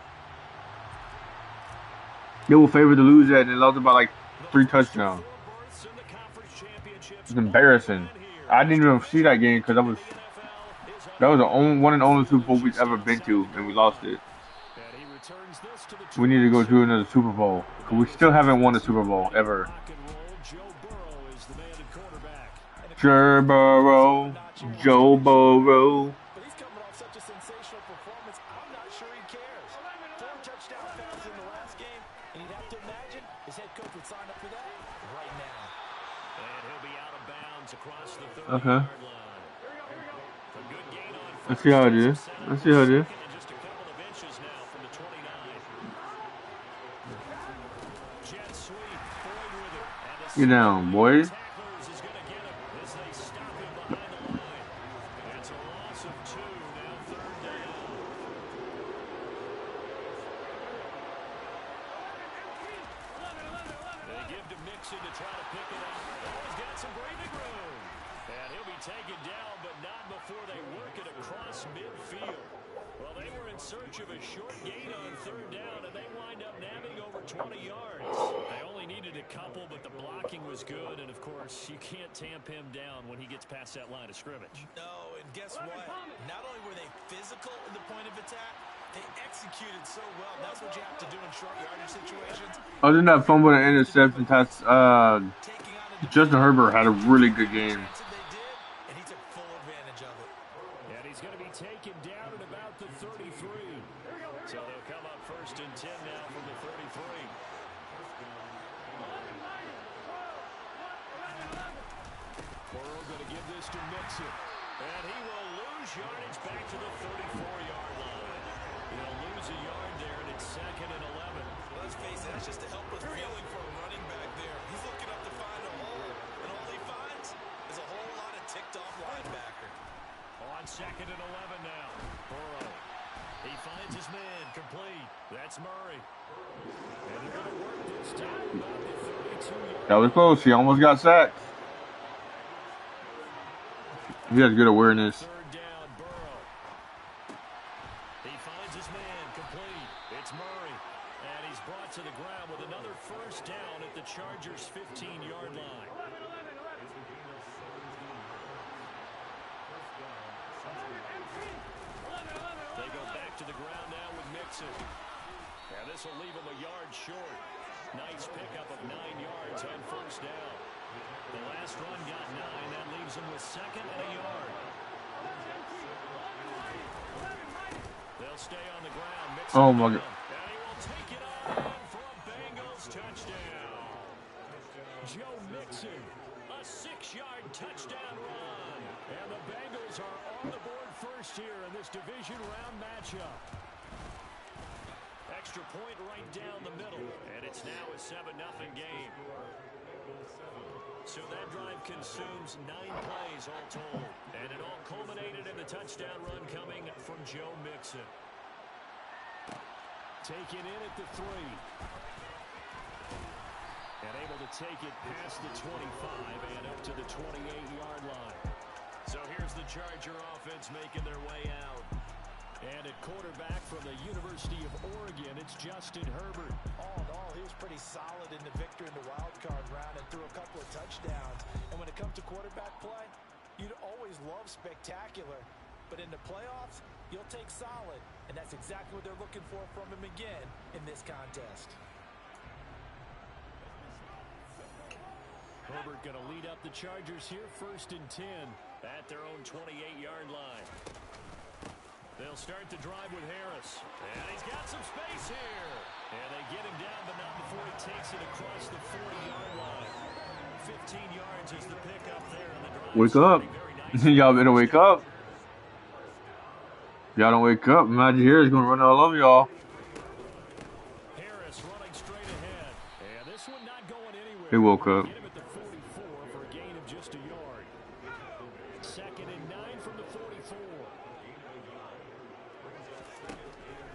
They were favored to lose that and they lost it by like 3 touchdowns. It's embarrassing. I didn't even see that game because that was the only one and only Super Bowl we've ever been to, and we lost it. We need to go to another Super Bowl because we still haven't won a Super Bowl ever. Joe Burrow. But he's coming off such a sensational performance, I'm not sure he cares. 4 touchdown passes in the last game, and you'd have to imagine his head coach would sign up for that right now. And he'll be out of bounds across the 30-yard Okay. line. A good gain on Let's see how it is. Let's see how it is. just a couple of inches now from the 29. Jet sweep, Boyd with it. And the Get down, boys. tacklers is going to get him as they stop him behind the line. That's a loss of 2, now 3rd down. They give to Mixon to try to pick it up. Oh, he's got some breathing room. And he'll be taken down, but not before they work it across midfield. Well, they were in search of a short gain on third down, and they wind up nabbing over 20 yards. They only needed a couple, but the blocking was good, and, of course, you can't tamp him down when he gets past that line of scrimmage. No, and guess what? Not only were they physical in the point of attack, they executed so well. That's what you have to do in short yardage situations. Other than that fumble and interception, Justin Herbert had a really good game. And he took full advantage of it. And he's going to be taken down at about the 33. So they'll come up 1st and 10 now from the 33. Burrow going to give this to Mixon. And he will lose yardage back to the 34-yard line. He'll lose a yard there, and it's 2nd and 11. Let's face it, that's just a helpless feeling for a running back there. He's looking up to find a hole, and all he finds is a whole lot of ticked-off linebacker. On 2nd and 11 now. Burrow. He finds his man complete. That's Murray. And they're going to work this time about the 32-yard. That was close. He almost got sacked. He has good awareness. 3rd down, Burrow. He finds his man complete. It's Murray. And he's brought to the ground with another 1st down at the Chargers' 15-yard line. They go back to the ground now with Mixon. And this will leave him a yard short. Nice pickup of 9 yards on 1st down. The last run got 9. That leaves him with 2nd and a yard. They'll stay on the ground. Mixon Oh my God. and he will take it on for a Bengals touchdown. Joe Mixon, a 6-yard touchdown run. And the Bengals are on the board first here in this division round matchup. Extra point right down the middle. And it's now a 7-0 game. So that drive consumes 9 plays all told. And it all culminated in the touchdown run coming from Joe Mixon. Taken in at the 3. And able to take it past the 25 and up to the 28-yard line. So here's the Charger offense making their way out. And at quarterback from the University of Oregon, it's Justin Herbert. All in all, he was pretty solid in the victory in the wild card round and threw a couple of touchdowns. And when it comes to quarterback play, you'd always love spectacular. But in the playoffs, you'll take solid. And that's exactly what they're looking for from him again in this contest. Herbert going to lead up the Chargers here, 1st and 10 at their own 28-yard line. They'll start the drive with Harris. And he's got some space here. And they get him down, but not before he takes it across the 40-yard line. 15 yards is the pickup there in the drive. Wake up. Y'all better wake up. Y'all don't wake up, Magic Harris going to run all over y'all. Harris running straight ahead. And this one not going anywhere. He woke up. Get him at the 44 for a gain of just a yard. 2nd and 9 from the 44.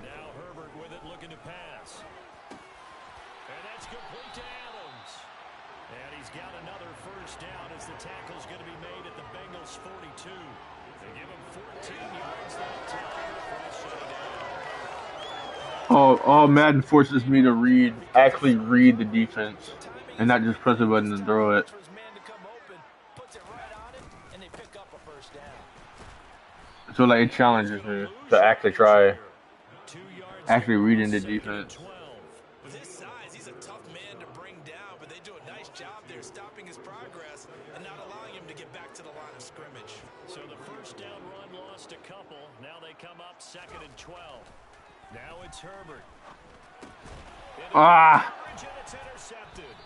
Now Herbert with it, looking to pass. And that's complete to Adams. And he's got another 1st down as the tackle's going to be made at the Bengals' 42. They give him 14 yards that time. All Madden forces me to actually read the defense, and not just press a button and throw it. So like it challenges me to actually try reading the defense. With his size, he's a tough man to bring down, but they do a nice job there stopping his progress and not allowing him to get back to the line of scrimmage. So the 1st down run lost a couple. Now they come up 2nd and 12. Now it's Herbert. It's intercepted.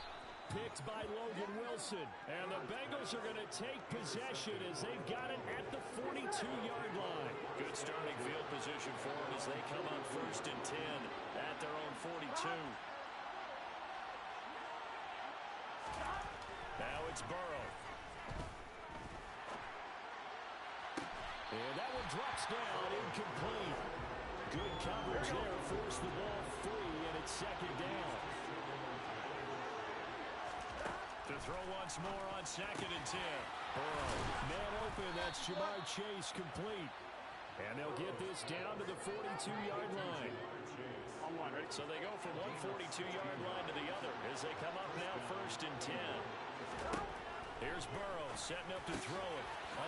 Picked by Logan Wilson. And the Bengals are going to take possession as they've got it at the 42-yard line. Good starting field position for them as they come up 1st and 10 at their own 42. Now it's Burrow. And that one drops down, incomplete. Good coverage there, forced the ball free, and it's 2nd down. To throw once more on 2nd and 10. Man open, that's Jamar Chase complete. And they'll get this down to the 42-yard line. So they go from one 42-yard line to the other as they come up now 1st and 10. Here's Burrow setting up to throw it.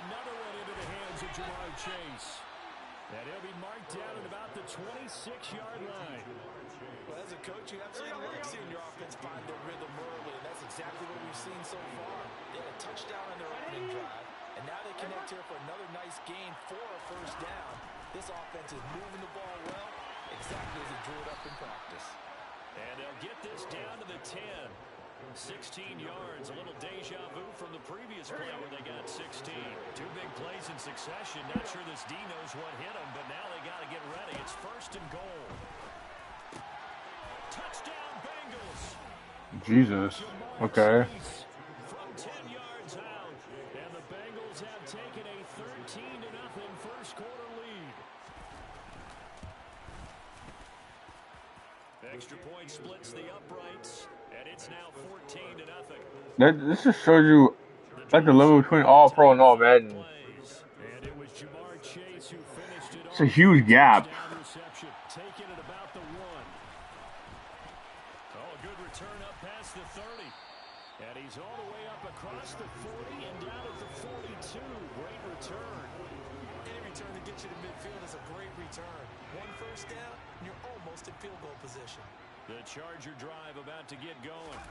Another one into the hands of Jamar Chase. And he'll be marked down at about the 26-yard line. Well, as a coach, you absolutely love seeing your offense find their rhythm early, and that's exactly what we've seen so far. They had a touchdown on their opening drive, and now they connect here for another nice gain for a 1st down. This offense is moving the ball well, exactly as he drew it up in practice. And they'll get this down to the 10. 16 yards, a little deja vu from the previous play where they got 16. 2 big plays in succession. Not sure this D knows what hit them, but now they got to get ready. It's 1st and goal. Touchdown, Bengals. Jesus. Okay. From 10 yards out, and the Bengals have taken a 13-0 first quarter lead. Extra point splits the uprights, and it's now 14-0. This just shows you like the level between all pro and all Madden. And it was Jamar Chase who finished it. It's a huge gap. Taking it about the 1. Oh, a good return up past the 30. And he's all the way up across the 40 and down at the 42. Great return. Any return to get you to midfield is a great return. 1 first down, and you're almost in field goal position. The Charger drive about to get going.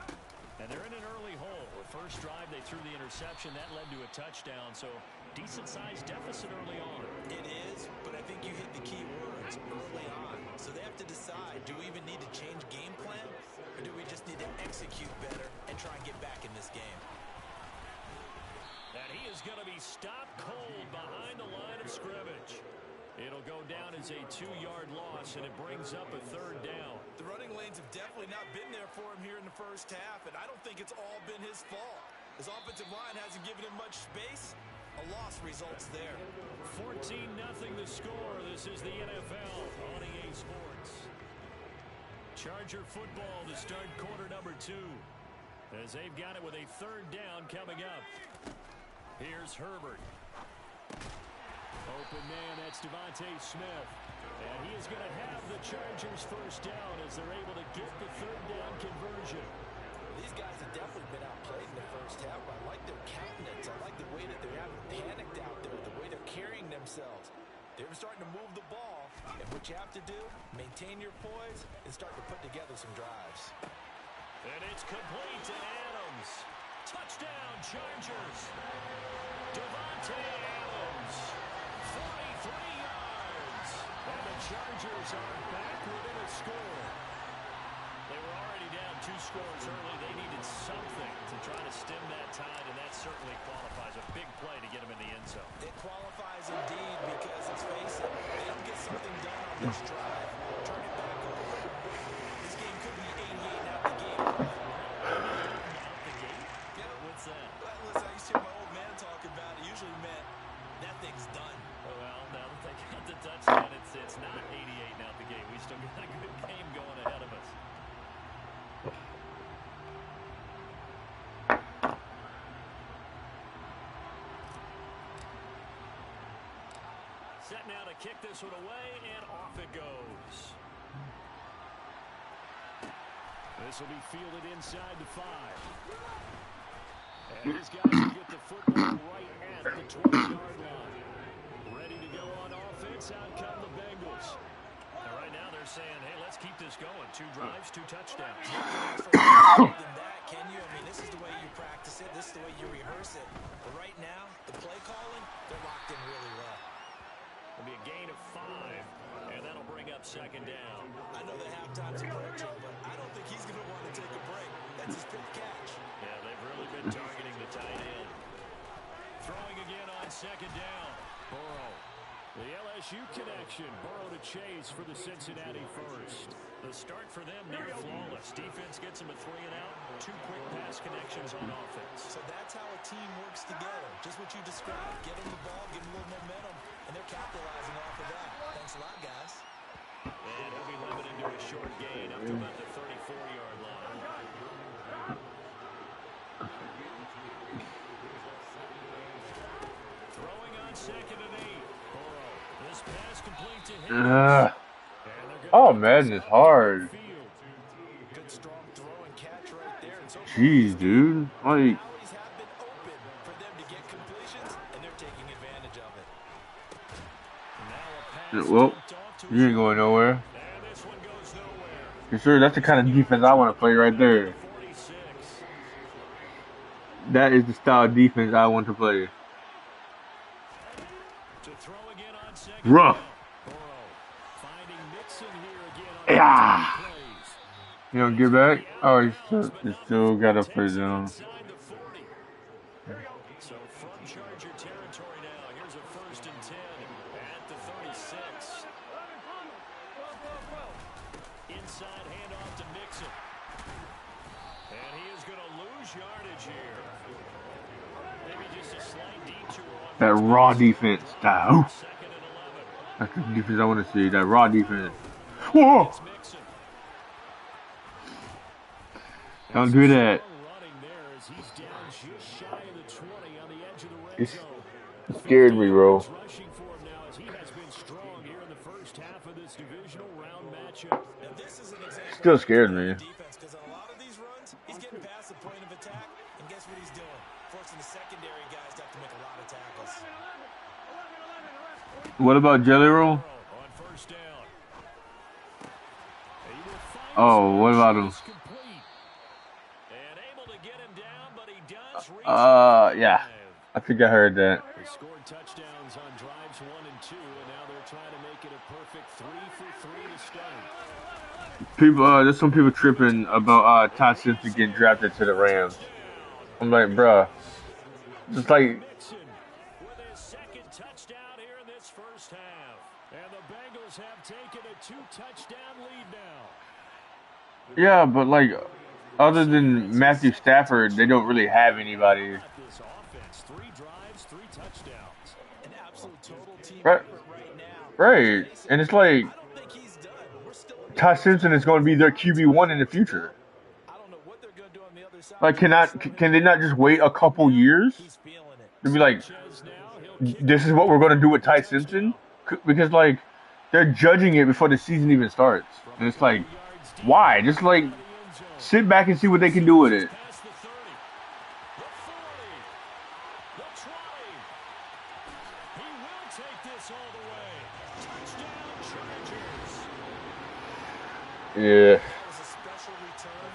And they're in an early hole. The first drive, they threw the interception. That led to a touchdown, so decent-sized deficit early on. It is, but I think you hit the key words early on. So they have to decide, do we even need to change game plan, or do we just need to execute better and try and get back in this game? And he is going to be stopped cold behind the line of scrimmage. It'll go down as a 2-yard loss, and it brings up a 3rd down. The running lanes have definitely not been there for him here in the first half, and I don't think it's all been his fault. His offensive line hasn't given him much space. A loss results there. 14-0 the score. This is the NFL on EA Sports. Charger football to start quarter number 2. As they've got it with a 3rd down coming up. Here's Herbert. Open man, that's Devontae Smith. And he is going to have the Chargers 1st down as they're able to get the 3rd down conversion. These guys have definitely been outplayed in the first half. I like their countenance. I like the way that they haven't panicked out there, the way they're carrying themselves. They're starting to move the ball. And what you have to do, maintain your poise and start to put together some drives. And it's complete to Adams. Touchdown, Chargers. Devontae Adams. 43 yards. And the Chargers are back within a score. They were already down 2 scores early. They needed something to try to stem that tide, and that certainly qualifies. A big play to get them in the end zone. It qualifies indeed because, let's face it, they don't get something done on this drive. Turn it back over. This game could be 88 out the gate. Out the gate? Yeah. What's that? Well, listen, I used to hear my old man talk about it. Usually meant that thing's done. Well, now that they got the touchdown, it's not 88 out the gate. We still got a good game going ahead of us. Set now to kick this one away, and off it goes. This will be fielded inside the 5. And these guys will get the football right at the 20-yard line. Ready to go on offense. Out come the Bengals. And right now they're saying, hey, let's keep this going. 2 drives, 2 touchdowns. Than that, can you? I mean, this is the way you practice it. This is the way you rehearse it. But right now, the play calling, they're locked in really well. It'll be a gain of 5, and that'll bring up 2nd down. I know the halftime's approaching, but I don't think he's going to want to take a break. That's his 5th catch. Yeah, they've really been targeting the tight end. Throwing again on 2nd down. Burrow. The LSU connection. Burrow to Chase for the Cincinnati first. The start for them near flawless. Defense gets them a 3 and out. 2 quick pass connections on offense. So that's how a team works together. Just what you described. Get them the ball, give them a little momentum, and they're capitalizing off of that. Thanks a lot, guys. And he'll be limited to a short gain up to about the 34-yard line. Oh, Maden is hard. Good strong throw and catch right there. And so far, Jeez, dude. Like, alleys have been open for them to get completions, and they're taking advantage of it. well, you ain't going nowhere. Yes, sir, that's the kind of defense I want to play right there. That is the style of defense I want to play. Rough. Yeah. You don't get back? Oh, you still got to play down. So from Charger territory now, here's a 1st and 10 at the 36. Inside handoff to Mixon. And he is going to lose yardage here. Maybe just a slight detour on That raw defense style. That's the defense I want to see. That raw defense. Whoa! Don't do that. It scared me, bro. Still scared me. Because on a lot of these runs, he's getting past the point of attack, and guess what he's doing? Forcing the secondary guys to have to make a lot of tackles. What about Jelly Roll? Oh, what about him? Yeah. I think I heard that. They scored touchdowns on drives 1 and 2, and now they're trying to make it a perfect 3 for 3 to start. People, there's some people tripping about Todd Simpson getting drafted to the Rams. I'm like, bruh, just like. With his 2nd touchdown here in this first half, and the Bengals have taken a 2-touchdown lead now. Yeah, but like, other than Matthew Stafford, they don't really have anybody. This offense, 3 drives, 3 touchdowns. An absolute total team Right. effort right now. Right, and it's like I don't think he's done. We're still in the Todd Simpson is going to be their QB1 in the future. I don't know what they're going to do on the other side. Like, can they not just wait a couple years He's feeling it. to be like, this is what we're going to do with Ty Simpson? Because like, they're judging it before the season even starts, and it's like, why? Just like, sit back and see what they can do with it. Past the 30, the 40, the 20. He will take this all the way. Touchdown Chargers. Yeah. That was a special return,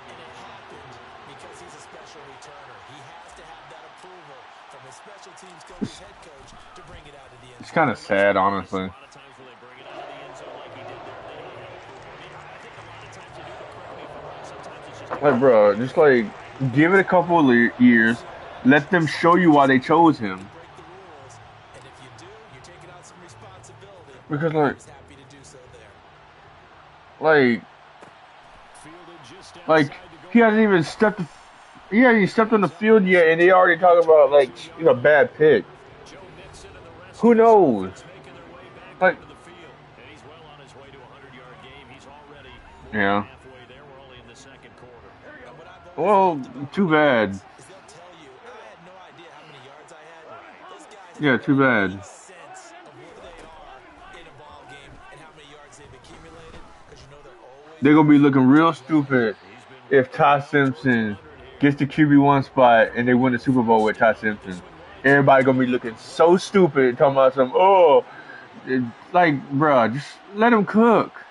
and it happened because he's a special returner. He has to have that approval from his special teams coach, his head coach, to bring it out of the end It's zone. kind of sad, honestly. A lot of times when they bring it out of the end zone like he did there, they don't have approval. I think a lot of times they do, but correct me if I'm wrong, sometimes it's just Like, bro, just like, give it a couple of years. Let them show you why they chose him. Break the rules, and if you do, you're taking on some responsibility. Because, like, He's happy to do so there. like, fielded just like outside the goal. he hasn't even stepped on the field yet, and they already talking about like, bad pick. Joe Mixon and the rest Who of the knows? offense making their way back Like, onto the field. And he's well on his way to a 100-yard game. He's already yeah. halfway there. We're only in the 2nd quarter. And what I've Well, always liked about too bad. is they'll tell you, I had no idea how many yards I had. Those guys Yeah, have too no bad. sense of where they are in a ball game and how many yards they've accumulated, because you know they're always They're gonna be looking real stupid if Todd Simpson gets the QB1 spot and they win the Super Bowl with Todd Simpson. Everybody gonna be looking so stupid, talking about some, like, bruh, just let him cook.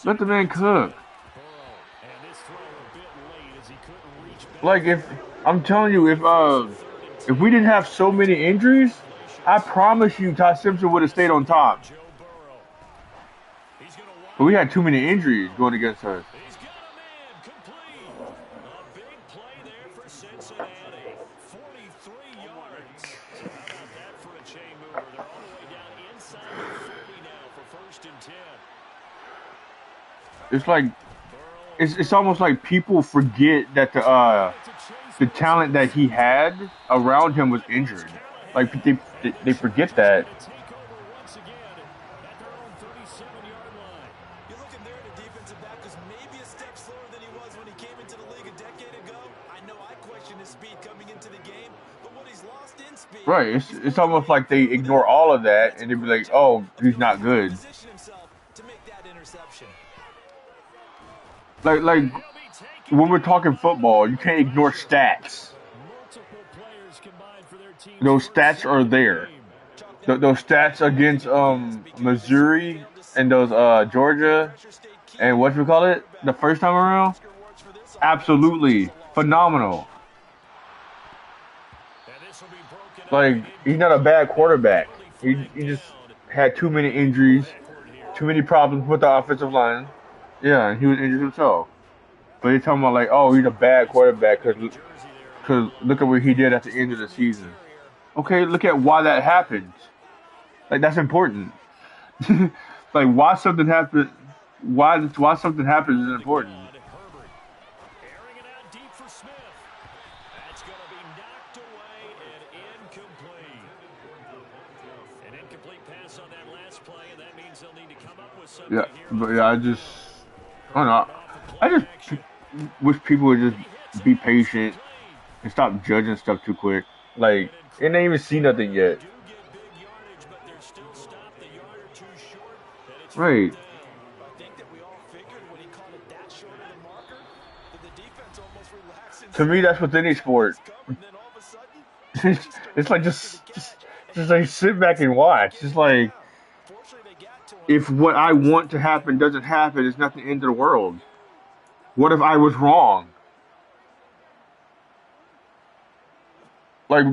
Let the man cook. And this throw a bit late as he couldn't reach back. Like, if I'm telling you, if we didn't have so many injuries, I promise you, Todd Simpson would have stayed on top. Joe Burrow. He's going to walk. But we had too many injuries going against us. He's got a man complete. A big play there for Cincinnati. 43 yards. How about that for a chain mover? They're all the way down inside the 30 now for 1st and 10. It's like, it's almost like people forget that the talent that he had around him was injured. Like, they forget that. Take over once again at their own 37-yard line. You're looking there at a defensive back who's maybe a step slower than he was when he came into the league a decade ago. I know I questioned his speed coming into the game, but what he's lost in speed. Right. It's almost like they ignore all of that and they be like, oh, he's not good. Position himself to make that interception. Like He'll be taken when we're down talking by football, you the can't ignore pressure. stats. Multiple players combined for their team's Those first stats are sack of the there. game. Those stats against Missouri and those Georgia and what you call it the first time around, absolutely phenomenal. And this will be broken up Like and he's not a bad quarterback. nearly He flag he just down. had too many injuries, Backward here. too many problems with the offensive line. Yeah, and he was injured himself. But he's talking about like, oh, he's a bad quarterback because Jersey there. look at what he did at the end of the season. Okay, look at why that happened. Like that's important. Like why something happened. Why something happens is important. Herbert airing it out deep for Smith. That's going to be knocked away and incomplete. An incomplete pass on that last play, and that means they'll need to come up with something Yeah, here. but yeah, I don't know. I just wish people would just be patient and stop judging stuff too quick. Like, and they ain't even see nothing yet. Do get big yardage, but they're still stopped a yard or two short, and it's Right. fourth down. I think that we all figured when he called it that short of the marker that the defense almost relaxed and To me, that's with any sport. covered, and then all of a sudden, It's like just like sit back and watch. It's like fortunately they got to him. if what I want to happen doesn't happen, it's not the end of the world. What if I was wrong? Like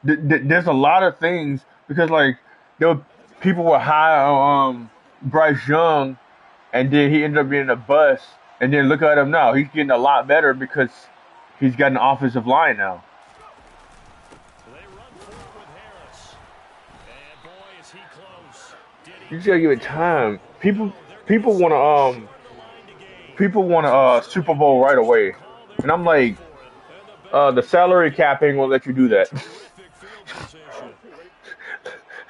there's a lot of things because like there were, people were high on Bryce Young, and then he ended up being a bust. And then look at him now; he's getting a lot better because he's got an offensive line now. They run forward with Harris. And boy, is he close. Did he You just gotta give it time. People want to Super Bowl right away, and I'm like, the salary cap ain't gonna let you do that. terrific field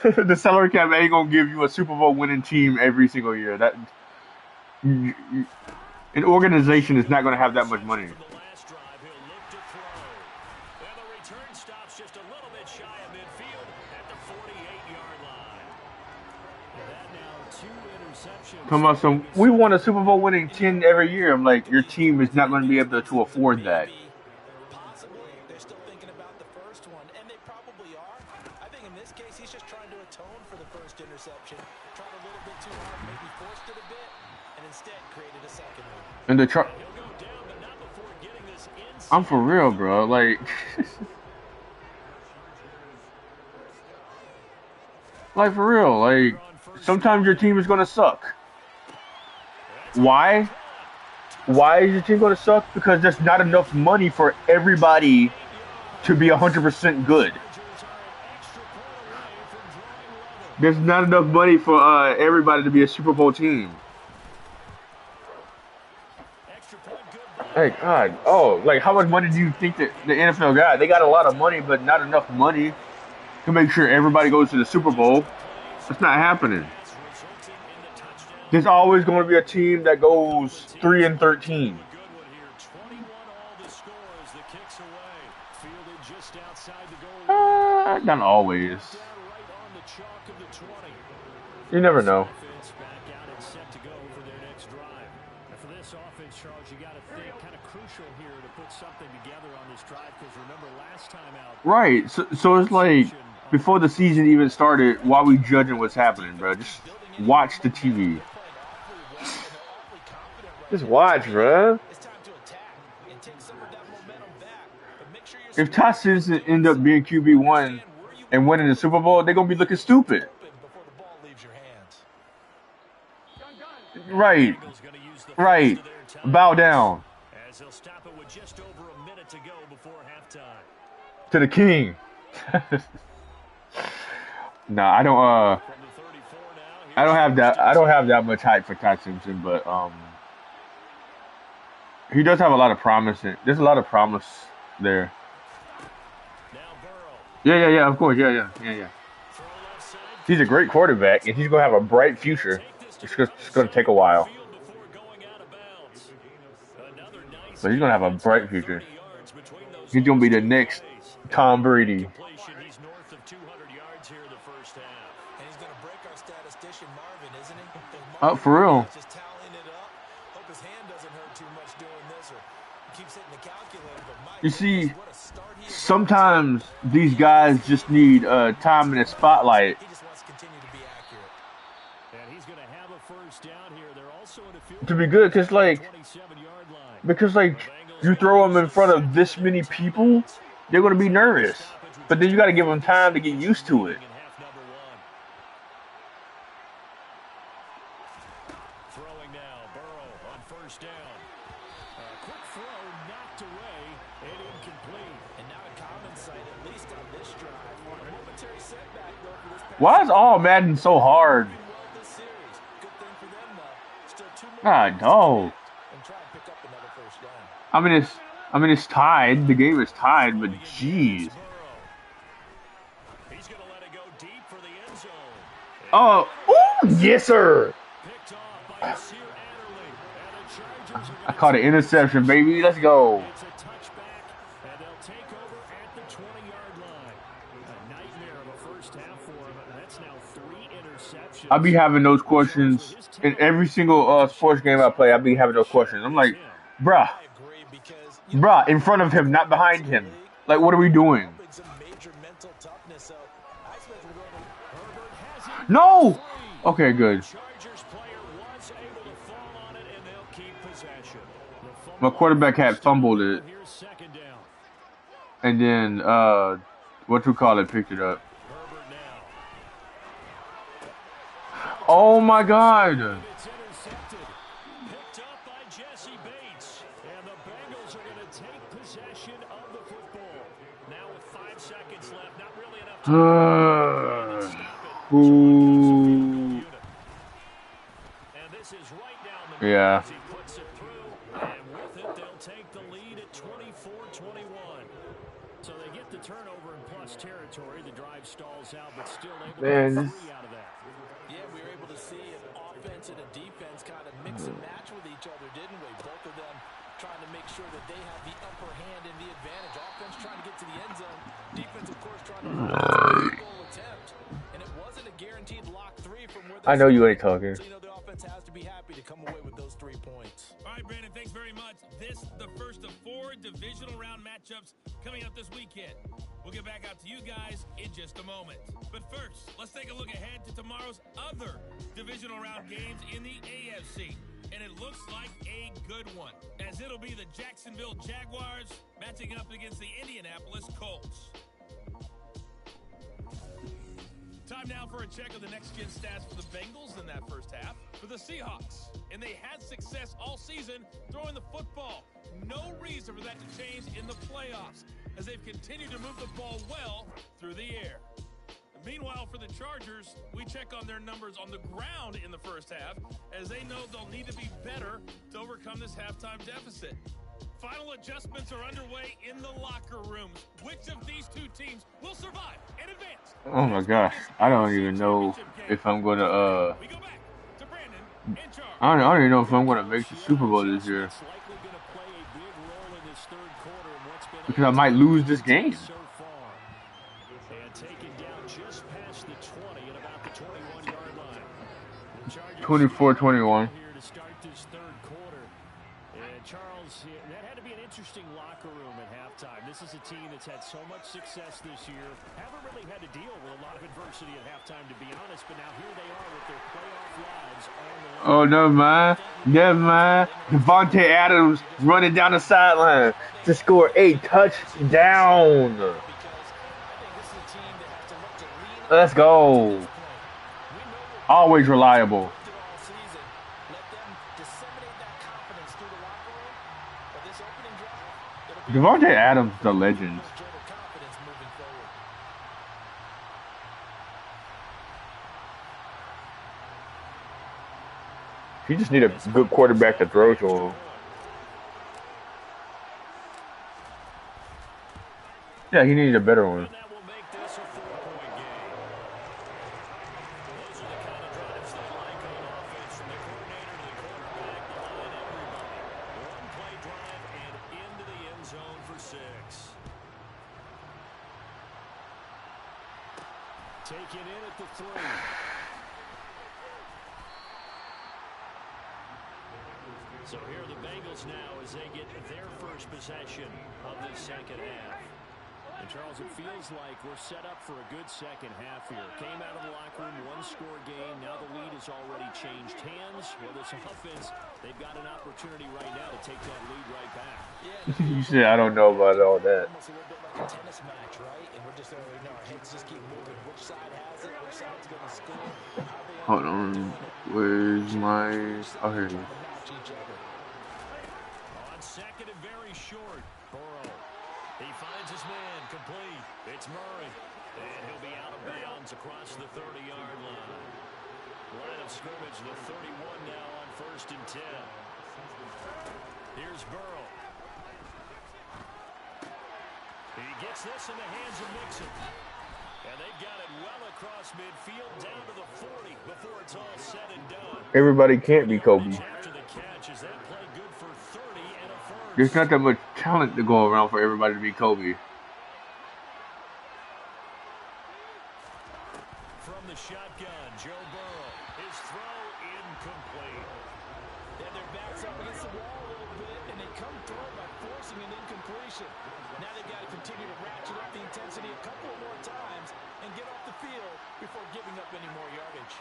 position? The salary cap ain't gonna give you a Super Bowl winning team every single year. That an organization is not gonna have that much money. From the last drive, he'll look to throw. And the return stops just a little bit shy of midfield at the 48-yard line. And that now 2 interceptions. Come on, some we want a Super Bowl winning team every year. I'm like, your team is not gonna be able to afford that. Possibly they're still thinking about the first one, and they probably are. I think in this case he's just trying to atone for the first interception. Tried a little bit too hard, maybe forced it a bit, and instead created a second one. And the He'll go down, but not before getting this inside. I'm for real, bro. Like, like for real. Like, sometimes your team is gonna suck. Why? Why is your team gonna suck? Because there's not enough money for everybody to be 100% good. There's not enough money for everybody to be a Super Bowl team. Hey, God. Oh, like how much money do you think that the NFL got? They got a lot of money, but not enough money to make sure everybody goes to the Super Bowl. That's not happening. There's always going to be a team that goes 3-13. Not always. You never know. For this offense, Charles, you got to think kind of crucial here to put something together on this drive because remember last time out. Right. So it's like before the season even started, why we judging what's happening, bro? Just watch the TV. Just watch, bro. If Todd Simpson end up being QB1 and winning the Super Bowl, they're gonna be looking stupid. Right. Right. Bow down. As he'll stop it with just over a minute to go before halftime. To the king. Nah, I don't have that much hype for Todd Simpson, but he does have a lot of promise. There's a lot of promise there. Yeah, of course. Yeah. He's a great quarterback, and he's going to have a bright future. It's just going to take a while. But he's going to have a bright future. He's going to be the next Tom Brady. Oh, for real. Just tallying it up. Hope his hand doesn't hurt too much doing this, or keeps hitting the calculator. But my You goodness, see, what a start he is. sometimes these guys just need time in the spotlight. He just wants to continue to be accurate. And he's going to have a first down here. They're also in a field To be good, because like you throw them in front of this many people, they're gonna be nervous. But then you got to give them time to get used to it. Throwing now, Burrow on first down. Quick throw knocked away and incomplete. And now a common sight, at least on this drive. A momentary setback, though, for this pass. Why is all Madden so hard? This series. Good thing for them, though. Still 2 more God, no. and try to pick up another first down. I mean, it's tied. The game is tied, but jeez. He's going to let it go deep for the end zone. Oh, yes, sir. Picked off by Nasir Adderley. And the Chargers are I caught an interception, baby. Let's go. It's a touchback, and they'll take over at the 20-yard line. A nightmare of a first half for him. That's now 3 interceptions. I'll be having those questions in every single sports game I play. I'll be having those questions. I'm like, bruh, I agree because in front of him, not behind him. Like, what are we doing? some major mental toughness. So I expect we're going to Herbert has it. No. Okay, good. Chargers player was able to fall on it, and they'll keep possession. My quarterback had fumbled it, Here's second down. and then picked it up. Herbert now. Oh my God. It's intercepted. Picked up by Jesse Bates. And the Bengals are going to take possession of the football. Now with 5 seconds left, not really enough time to stop it. Ooh. And this is right down the middle Yeah. as he puts it through. And with it, they'll take the lead at 24-21. So they get the turnover in plus territory. The drive stalls out, but still able to Man, get this- 3 out of that. Yeah, we were able to see an offense and a defense kind of mix and match with each other, didn't we? Both of them trying to make sure that they have the upper hand and the advantage. Offense trying to get to the end zone. Defense, of course, trying to find a goal attempt. And it wasn't a guaranteed lock 3 from where they I know you ain't talking. So, the offense has to be happy to come away with those 3 points. All right, Brandon, thanks very much. This, the first of 4 divisional round matchups coming up this weekend. We'll get back out to you guys in just a moment. But first, let's take a look ahead to tomorrow's other divisional round games in the AFC. And it looks like a good one, as it'll be the Jacksonville Jaguars matching up against the Indianapolis Colts. Time now for a check of the next-gen stats for the Bengals in that first half. For the Seahawks, and they had success all season throwing the football. No reason for that to change in the playoffs, as they've continued to move the ball well through the air. Meanwhile, for the Chargers, we check on their numbers on the ground in the first half, as they know they'll need to be better to overcome this halftime deficit. Final adjustments are underway in the locker rooms. Which of these 2 teams will survive and advance? Oh my gosh, I don't even know if I'm gonna We go back to Brandon in charge. I don't even know if I'm gonna make the Super Bowl this year, It's likely going to play a big role in this third quarter and what's been because I might lose this game. so far. And taken down just past the 20 at about the 21-yard line. Chargers 24-21. here to start this third quarter. And Charles, that had to be an interesting locker room at halftime. This is a team that's had so much success this year. Haven't really had to deal with a lot of adversity at halftime, to be honest. But now here they are with their playoff lives on the line. Oh, never mind. Devontae Adams running down the sideline to score a touchdown. Let's go. Always reliable. Devontae Adams, the legend. He just need a good quarterback to throw to him. Yeah, he needed a better one. And that will make this a 4-point game. Those are the kind of drives they like on offense, from the coordinator to the quarterback, the line, everybody. One-play drive and into the end zone for 6. Taken in at the 3. So here are the Bengals now as they get their first possession of this second half. And Charles, it feels like we're set up for a good second half here. Came out of the locker room, one-score game. Now the lead has already changed hands. Well, this offense, they've got an opportunity right now to take that lead right back. You said I don't know about all that. Almost a little bit like a tennis match, right? And we're just already know our heads just keep moving. Which side has it? Which side's going to score? Hold on. Where's my... Oh, here it is. On second and very short, Burrow. He finds his man, complete. It's Murray. And he'll be out of bounds across the 30-yard line. Line of scrimmage, the 31 now on 1st and 10. Here's Burrow. He gets this in the hands of Mixon. And they've got it well across midfield down to the 40 before it's all said and done. Everybody can't be Kobe. After the catch, is that play good for 30 and a first? There's not that much talent to go around for everybody to be Kobe. From the shotgun, Joe Burrow. His throw incomplete. And their backs up against the wall a little bit, and they come through by forcing an incompletion. Now they've got to continue to ratchet up the intensity a couple more times and get off the field before giving up any more yardage.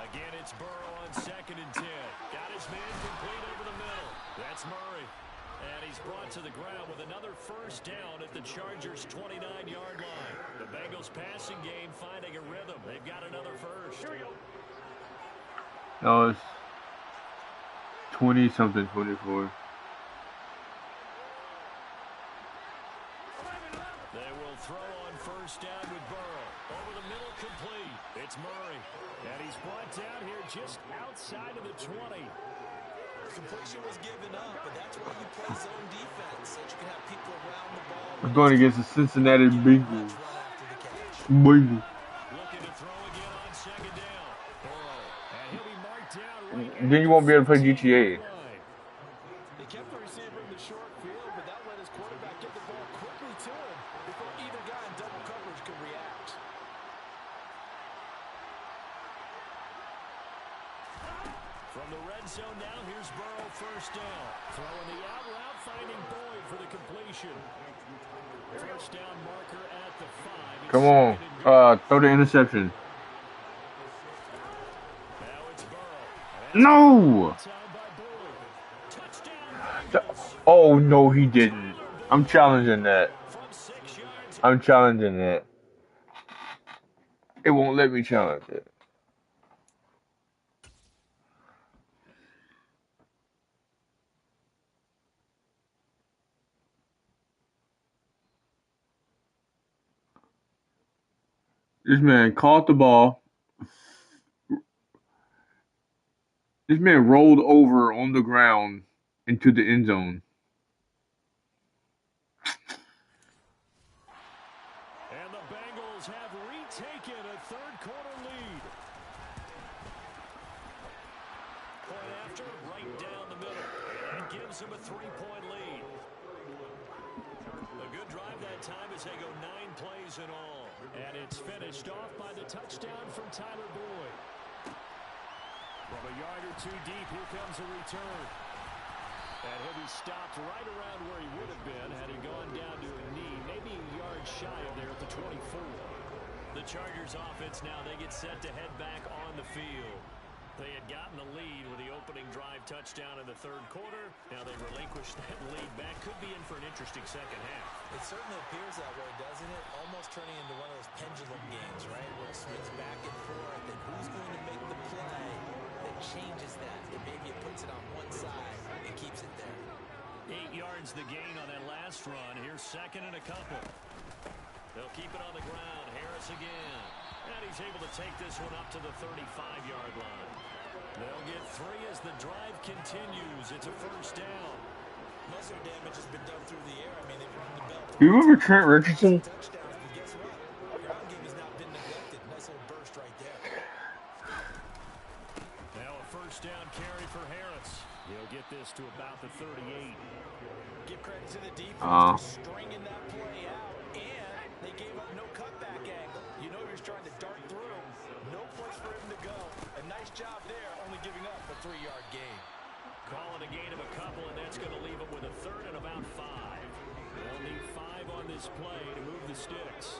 Again, it's Burrow on 2nd and 10. Got his man complete over the middle. That's Murray. And he's brought to the ground with another first down at the Chargers' 29-yard line. The Bengals passing game finding a rhythm. They've got another first. No, it's 20-something, 24. They will throw on first down with Burrow. Over the middle, complete. It's Murray. And he's brought down here just outside of the 20. Completion was given up, but that's why you play zone defense, so you can have people around the ball. I'm going against the Cincinnati Bengals. Looking Bengals. to throw again on 2nd down. Burrow. And he'll be marked down right Then you won't be able to play GTA. They kept the receiver in the short field, but that let his quarterback get the ball quickly to him before either guy in double coverage could react. From the red zone now, here's Burrow first down. Throwing the out route, finding Boyd for the completion. First down marker at the 5. Come on. Throw the interception. Now it's Burrow. No! Time by Boyd. Touchdown. Oh, no, he didn't. I'm challenging that. From 6 yards. I'm challenging that. It won't let me challenge it. This man caught the ball. This man rolled over on the ground into the end zone. And the Bengals have retaken a third-quarter lead. Point after, right down the middle. And that gives them a 3-point lead. A good drive that time as they go 9 plays in all. And it's finished off by the touchdown from Tyler Boyd. From a yard or two deep, here comes a return. And he'll be stopped right around where he would have been had he gone down to a knee, maybe a yard shy of there at the 24. The Chargers offense now, they get set to head back on the field. They had gotten the lead with the opening drive touchdown in the third quarter. Now they relinquished that lead back. Could be in for an interesting second half. It certainly appears that way, doesn't it? Almost turning into one of those pendulum games, right? Where it swings back and forth, and who's going to make the play that changes that? And maybe it puts it on one side and keeps it there. 8 yards the gain on that last run. Here's second and a couple. They'll keep it on the ground. Harris again. And he's able to take this one up to the 35-yard line. They'll get 3 as the drive continues. It's a first down. Most of the damage has been done through the air. I mean, they've run the belt. Do you remember Trent Richardson? Touchdowns, but guess what? Your run game has not been neglected. Nice little burst right there. Now a first down carry for Harris. He'll get this to about the 38. Give credit to the defense for stringing that play out. And they gave up no cutback angle. You know he was trying to dart through. No place for him to go. A nice job there, only giving up a 3-yard gain. Calling That's going to leave them with a third and about 5. They'll need 5 on this play to move the sticks.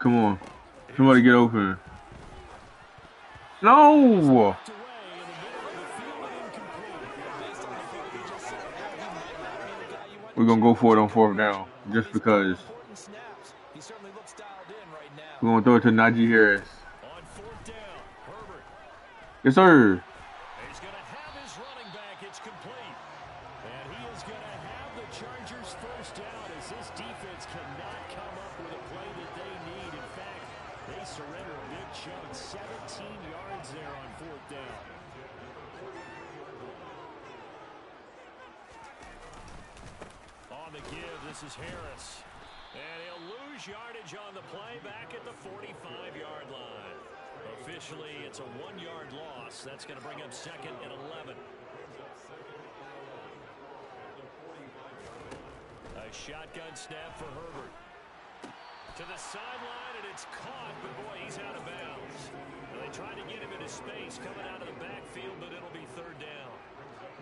Come on. Somebody get open. No! We're going to go for it on 4th down. Just because. We're going to throw it to Najee Harris. Yes, sir. He's going to have his running back. It's complete. And he is going to have the Chargers first down as this defense cannot come up with a play that they need. In fact, they surrender a big chunk, 17 yards there on 4th down. On the give, this is Harris. And he'll lose yardage on the play back at the 45-yard line. Officially, it's a 1-yard loss. That's going to bring up 2nd and 11. A shotgun snap for Herbert. To the sideline, and it's caught, but boy, he's out of bounds. Now, they tried to get him into space coming out of the backfield, but it'll be 3rd down.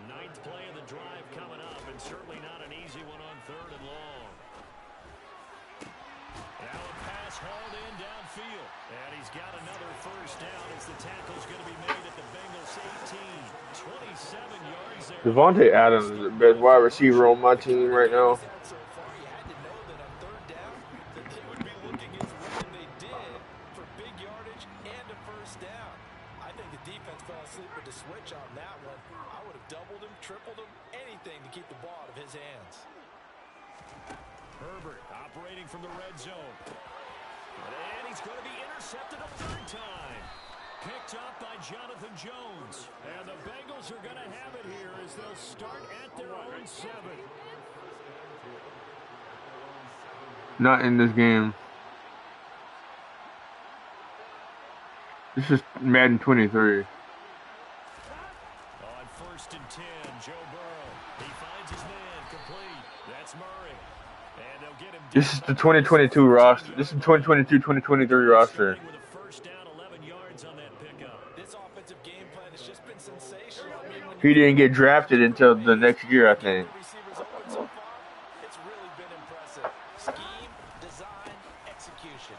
9th play of the drive coming up, and certainly not an easy one on 3rd and long. Now a pass hauled in downfield. And he's got another first down as the tackle's going to be made at the Bengals 18. 27 yards there. Devontae Adams is the best wide receiver on my team right now. So far, you had to know that on 3rd down that they would be looking as well as they did for big yardage and a first down. I think the defense fell asleep with the switch on that one. I would have doubled him, tripled him, anything to keep the ball out of his hands. Herbert operating from the red zone. And he's going to be intercepted a 3rd time. Picked up by Jonathan Jones. And the Bengals are going to have it here as they'll start at their own 7. Not in this game. This is Maden 23. On 1st and 10, Joe Burrow. He finds his man complete. That's Murray. And they'll get him. This is the 2022 roster. This is 2022-2023 roster. With a first down, 11 yards on that pickup. This offensive game plan has just been sensational. I mean, He didn't get drafted until the next year, I think. receivers open so far, it's really been impressive. Scheme, design, execution.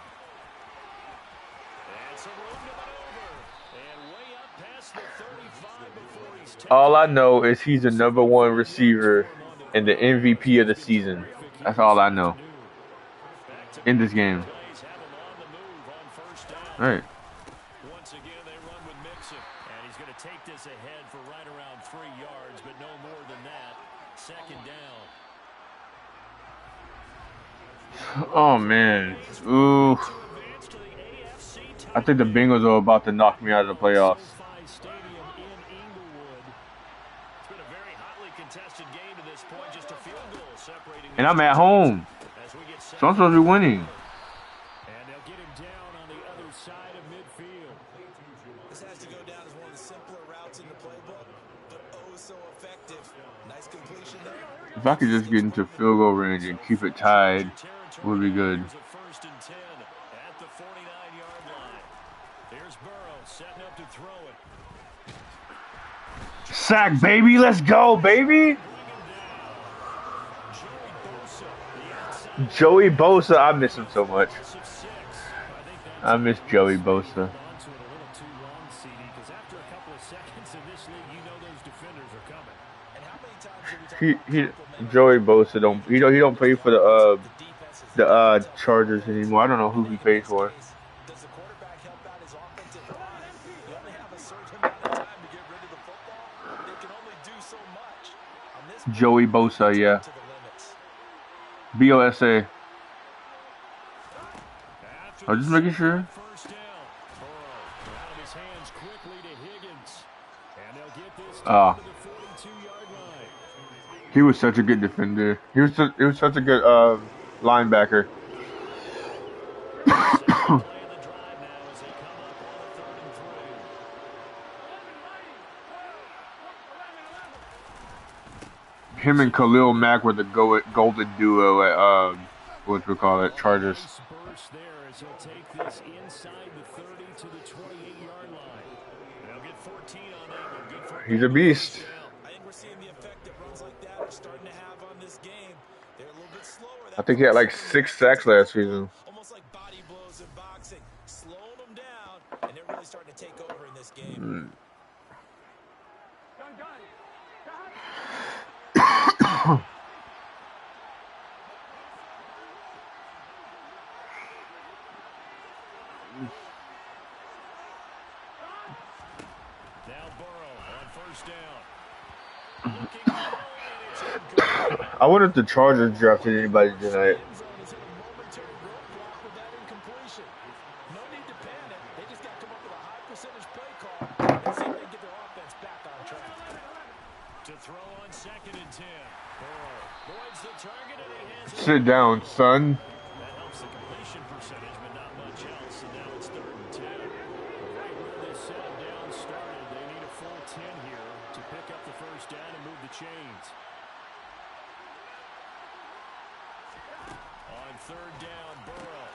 And some room to maneuver. And way up past the 35 before he's taken. All I know is he's the #1 receiver and the MVP of the season. That's all I know in this game. All right. Once again, they run with Mixon. And he's going to take this ahead for right around 3 yards, but no more than that. 2nd down. Oh, man. Ooh. I think the Bengals are about to knock me out of the playoffs. Stadium in Inglewood. It's been a very hotly contested game to this point. Just a field goal separating. And I'm at home. As we get set. So I'm supposed to be winning. And they'll get him down on the other side of midfield. This has to go down as one of the simpler routes in the playbook, but oh so effective. Nice completion there. If I could just get into field goal range and keep it tied, it would be good. Here's a 1st and 10 at the 49-yard line. Here's Burrow setting up to throw it. Sack, baby. Let's go, baby. Joey Bosa. I miss him so much. I miss Joey Bosa. Joey Bosa don't play for the Chargers anymore. I don't know who he plays for. Does the quarterback help out his offensive line? You only have a certain amount of time to get rid of the football. They can only do so much. On this Joey Bosa, yeah. to the limits. BOSA. I was just making sure. First down. Burrow out of his hands quickly to Higgins. And they'll get this Ah. to the 42-yard line. He was such a good defender. He was such a good linebacker. Playing the drive now as they come up on a 3rd and 3. Him and Khalil Mack were the golden duo at what we call it, Chargers. Burst there as he'll take this inside the 30 to the 28-yard line. They'll get 14 on that one. Good for He's a beast. I think we're seeing the effect of I think he had like 6 sacks last season. Almost like body blows in boxing, slowing them down, and they're really starting to take over in this game. Now Burrow on first down. Looking low, and it's incomplete. I wonder if the Chargers drafted anybody tonight. End zone is at a momentary roadblock with that incompletion. No need to panic. They just got to come up with a high percentage play call and see if they can get their offense back on track. To throw on 2nd and 10. Burrow avoids the target, and he has it. Sit down, son. That helps the completion percentage, but not much else. And now it's 3rd and 10. Right where this set down started, they need a full 10 here to pick up the first down and move the chains. On 3rd down, Burrow.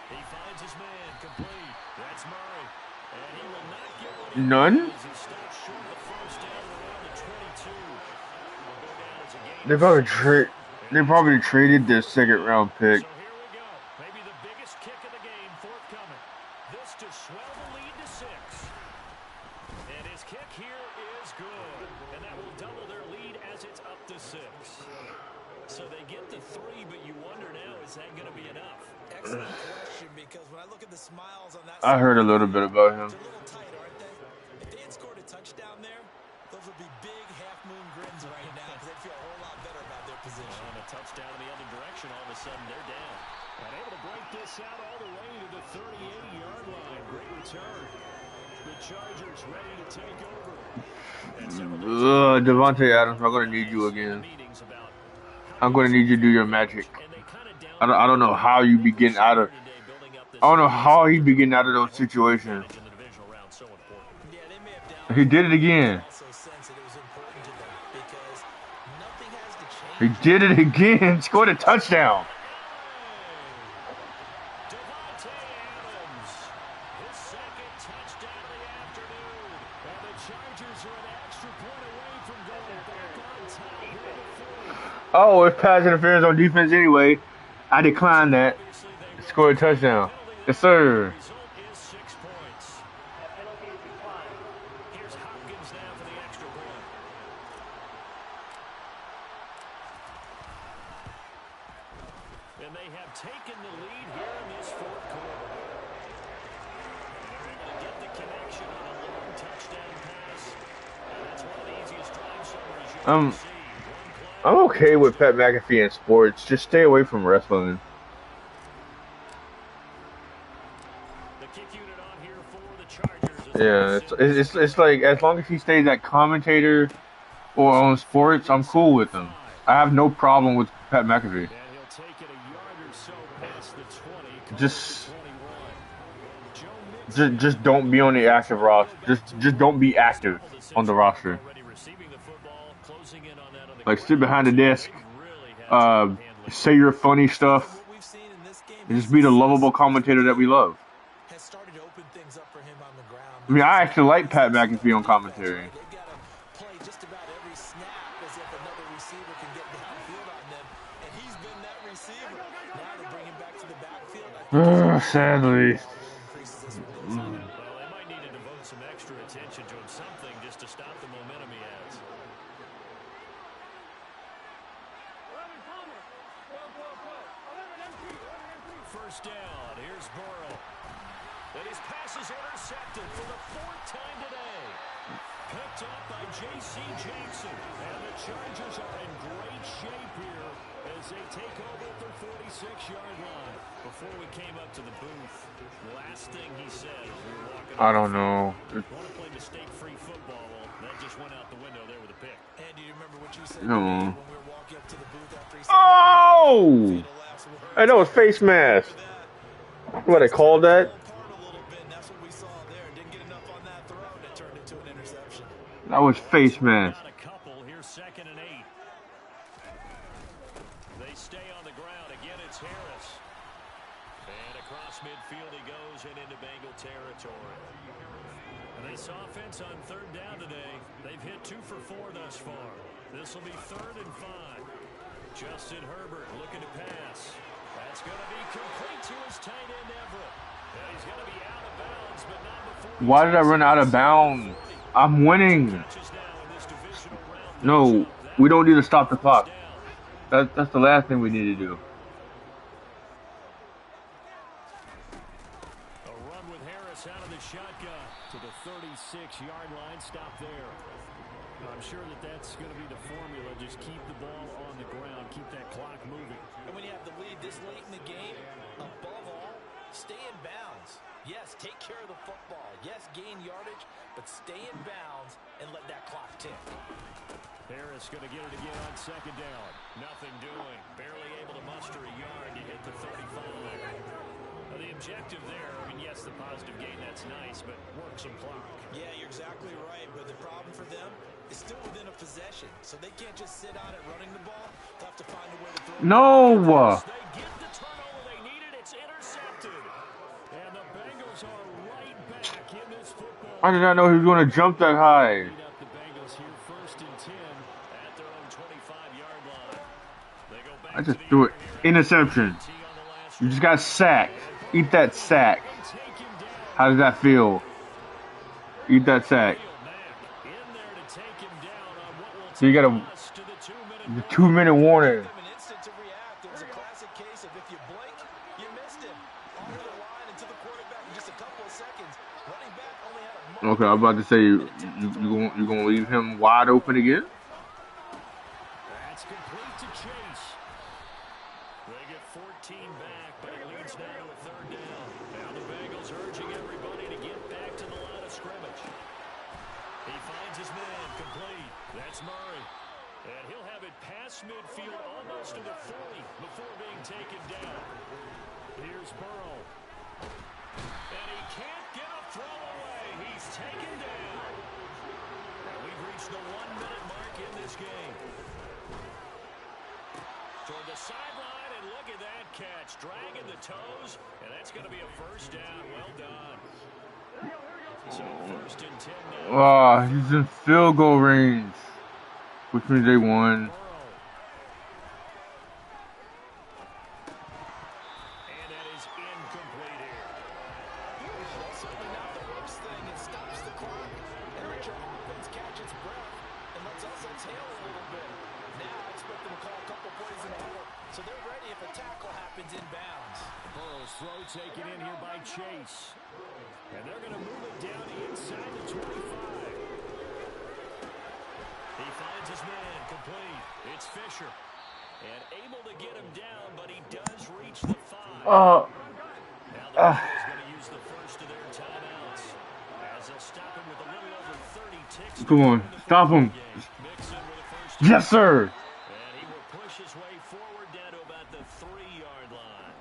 He finds his man, complete. That's Murray. And he will not get what he None? needs. He stops short of the first down around the 22. Will go down as a gain They probably traded their 2nd round pick. So here we go. Maybe the biggest kick of the game forthcoming. This to swell the lead to 6. And his kick here is good. And that will double their lead as it's up to 6. So they get the 3, but you wonder now, is that going to be enough? Excellent question, because when I look at the smiles on that I heard a little bit about him. they're a little tight, aren't they? If they had scored a touchdown there, those would be big half-moon grins right now because they'd feel a whole lot better about their position. On a touchdown in the other direction, all of a sudden they're down. And able to break this out all the way to the 38-yard line. Great return. The Chargers ready to take over. Devontae Adams, I'm gonna need you again. Meetings about I'm gonna need you to do your magic. and they kind of down I don't know how you be getting out of. today building up this I don't know how he be getting out of those situations. in the divisional round so important. Yeah, they may have down He did it again. also sense that it was important to them because nothing has to change. He did it again. Scored a touchdown. Devontae Adams, his 2nd touchdown of the afternoon. And the Chargers are an extra point away from going back on top here in the 4th. Oh, it's pass interference on defense anyway. I declined that. Obviously, they Scored a touchdown. Yes, sir. result is 6 points. Here's Hopkins now for the extra point. And they have taken the lead here in this 4th quarter. They're able to get the connection on a long touchdown pass. And that's one of the easiest drive summaries you'll ever see. One play. I'm okay with Pat McAfee in sports. Just stay away from wrestling. The kick unit on here for the Chargers. Yeah, it's like as long as he stays at commentator or on sports, I'm cool with him. I have no problem with Pat McAfee. And he'll take it a yard or so past the 20. Just- 21. Just don't be on the active roster. Just don't be active on the roster. Already receiving the football, closing in on that on the Like sit behind the desk, really had to handle it. say your funny stuff, What we've seen in this game and just be the lovable commentator that we love. has started to open things up for him on the ground. I mean, I actually like Pat McAfee on commentary. They've got to play just about every snap as if another receiver can get downfield on them, and he's been that receiver. Now to bring him back to the backfield, I think Sadly. increases this one. Well, they might need to devote some extra attention to him, something just to stop the momentum he has. First down, here's Burrow. And his pass is intercepted for the 4th time today. Picked up by J.C. Jackson. And the Chargers are in great shape here as they take over at their 46-yard line. Before we came up to the booth, last thing he said as we were walking I don't know. want to play mistake-free football. Well, that just went out the window there with a pick. And do you remember what you said No. when we were walking up to the booth after he said Oh! the last word? Hey, that was face mask. What they called that? Apart a little bit, and that's what we saw there. Didn't get enough on that throw, and it turned into an interception. That was face mask. Got a couple. Here's 2nd and 8. They stay on the ground. Again, it's Harris. And across midfield he goes and into Bengal territory. And this offense on 3rd down today, they've hit 2 for 4 thus far. This will be 3rd and 5. Justin Herbert looking to pass. That's going to be complete to his tight end Everett. And he's going to be out of bounds, but not before. Why did I run out of bounds? I'm winning. No, we don't need to stop the clock. That's the last thing we need to do. A run with Harris out of the shotgun to the 36-yard line. Stop there. I'm sure that's going to be the formula. Just keep the ball on the ground. Keep that clock moving. And when you have the lead this late in the game, above all, stay in bounds. Yes, take care of the football. Yes, gain yardage, but stay in bounds and let that clock tick. Harris going to get it again on second down. Nothing doing. Barely able to muster a yard to hit the 35. Now, the objective there, and yes, the positive gain, that's nice, but work some clock. Yeah, you're exactly right, but the problem for them is still within a possession, so they can't just sit on it running the ball. They'll have to find a way to throw it. No! They get the turnover they needed. It's intercepted. And the Bengals are right back in this football. I did not know he was going to jump that high. The Bengals here first and 10 at their own 25-yard line. They go back I just threw it. Interception. You just got sacked. Eat that sack. How does that feel? Eat that sack. So you got a 2-minute warning. Okay, I'm about to say you gonna leave him wide open again? That's complete to Chase. They get 14 back, but it leads now to a third down. Now the Bengals urging everybody to get back to the line of scrimmage. He finds his man complete. That's Murray. And he'll have it past midfield almost to the 40 before being taken down. Here's Burrow. And he can't get a throw away. He's taken down. And we've reached the 1-minute mark in this game. Toward the sideline, and look at that catch. Dragging the toes, and that's going to be a first down. Well done. So first and 10 now. Oh, he's in field goal range, which means they won. And that is incomplete here. That's certainly not the worst thing. It stops the clock and lets your offense catch its breath and lets us exhale a little bit. Now I expect them to call a couple plays in a huddle, so they're ready if a tackle happens inbounds. Burrow's throw taken in here by Chase. And they're going to move it down inside the 25. He finds his man complete. It's Fisher. And able to get him down, but he does reach the 5. Now the Bengals going to use the first of their timeouts as they'll stop him with a little over 30 ticks. Come on, stop him. Yes, sir. And he will push his way forward down to about the 3-yard line.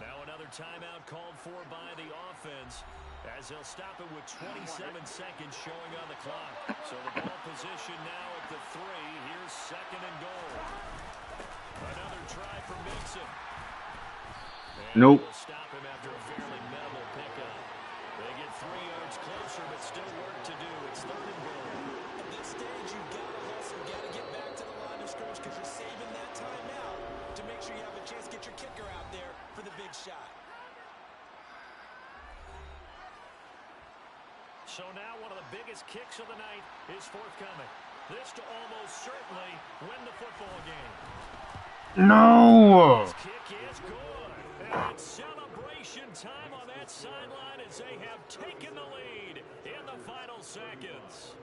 Now another timeout called for by the offense as they'll stop it with 27 seconds showing on the clock. So the ball position now at the 3. Here's second and goal. Another try for Mixon. Nope. We'll stop him after a fairly minimal pickup. They get 3 yards closer, but still work to do. It's third and goal. At this stage, you've got to hustle. You've got to get back to the line of scrimmage because you're saving that time out to make sure you have a chance to get your kicker out there for the big shot. So now one of the biggest kicks of the night is forthcoming. This to almost certainly win the football game. No. This kick is good. And it's celebration time on that sideline as they have taken the lead in the final seconds.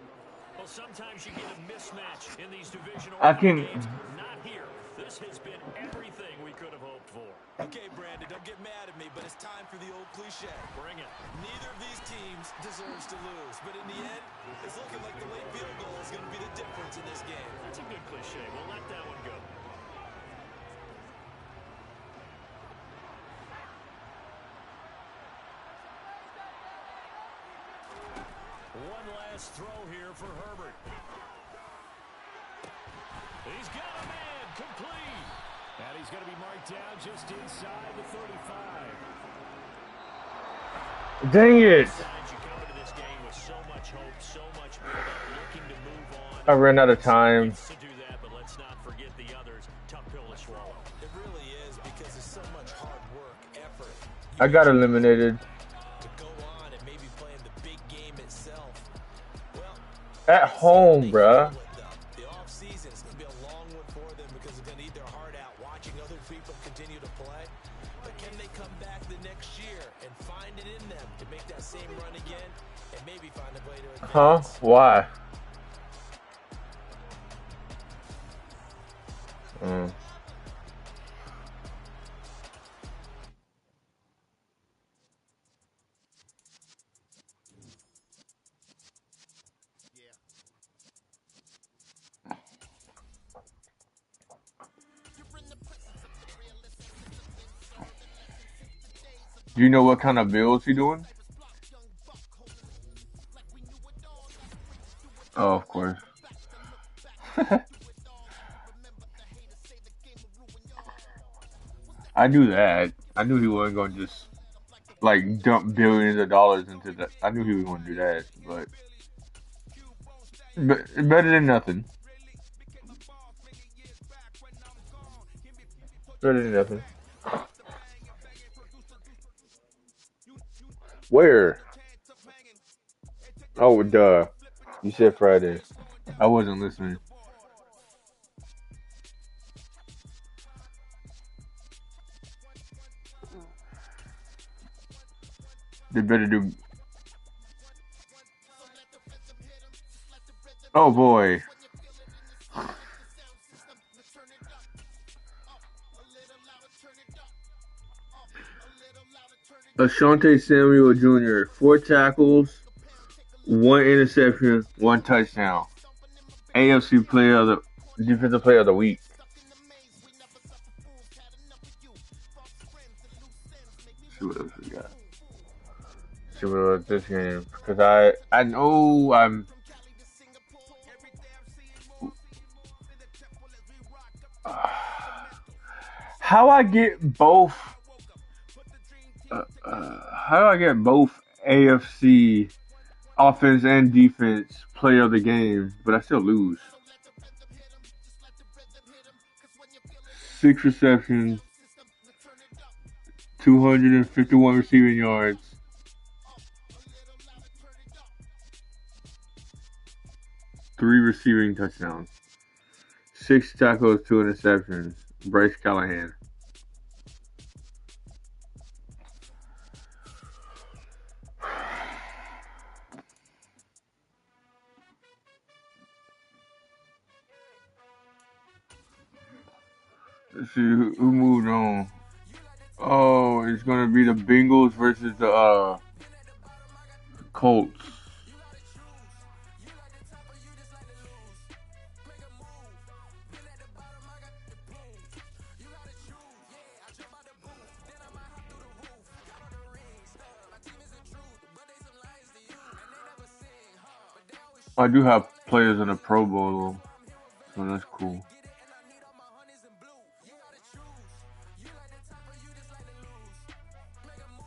Well, sometimes you get a mismatch in these divisional games. Not here. This has been everything we could have hoped for. Okay, Brandon, don't get mad at me, but it's time for the old cliche. Bring it. Neither of these teams deserves to lose, but in the end, it's looking like the late field goal is going to be the difference in this game. That's a good cliche. We'll let that one go. One last throw here for Herbert. He's got a man complete. And he's going to be marked down just inside the 35. Dang it. You come into this game with so much hope, so much build-up, looking to move on. I ran out of time. To do that, but let's not forget the others. Tough I got eliminated. To go on and maybe play in the big game itself. Well, At home, bruh. the offseason is going to be a long one for them because they're going to eat their heart out watching other people continue to play. But can they come back the next year and find it in them to make that same run again and maybe find a way to advance? Huh? Why? Do you know what kind of builds he doing? Oh, of course. I knew that. I knew he wasn't going to just like dump billions of dollars into that. I knew he was going to do that, but better than nothing. Better than nothing. Where? Oh, duh. You said Friday. I wasn't listening. They better do. Oh boy. Ashantae Samuel Jr. 4 tackles, 1 interception, 1 touchdown. AFC player of the defensive player of the week. See what else we got. See what else this game because I know I'm. How I get both? How do I get both AFC offense and defense player of the game, but I still lose? 6 receptions, 251 receiving yards. Three receiving touchdowns. 6 tackles, 2 interceptions. Bryce Callahan. Let's see who moved on. Oh, it's gonna be the Bengals versus the Colts. I do have players in the Pro Bowl, so that's cool.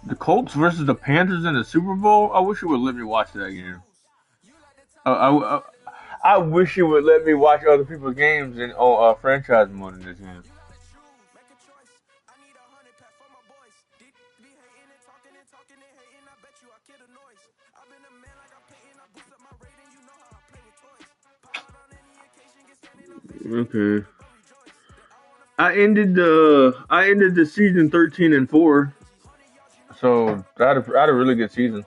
The Colts versus the Panthers in the Super Bowl. I wish you would let me watch that game. I wish you would let me watch other people's games in franchise mode in this game. Okay. I ended the season 13-4. So I had a really good season.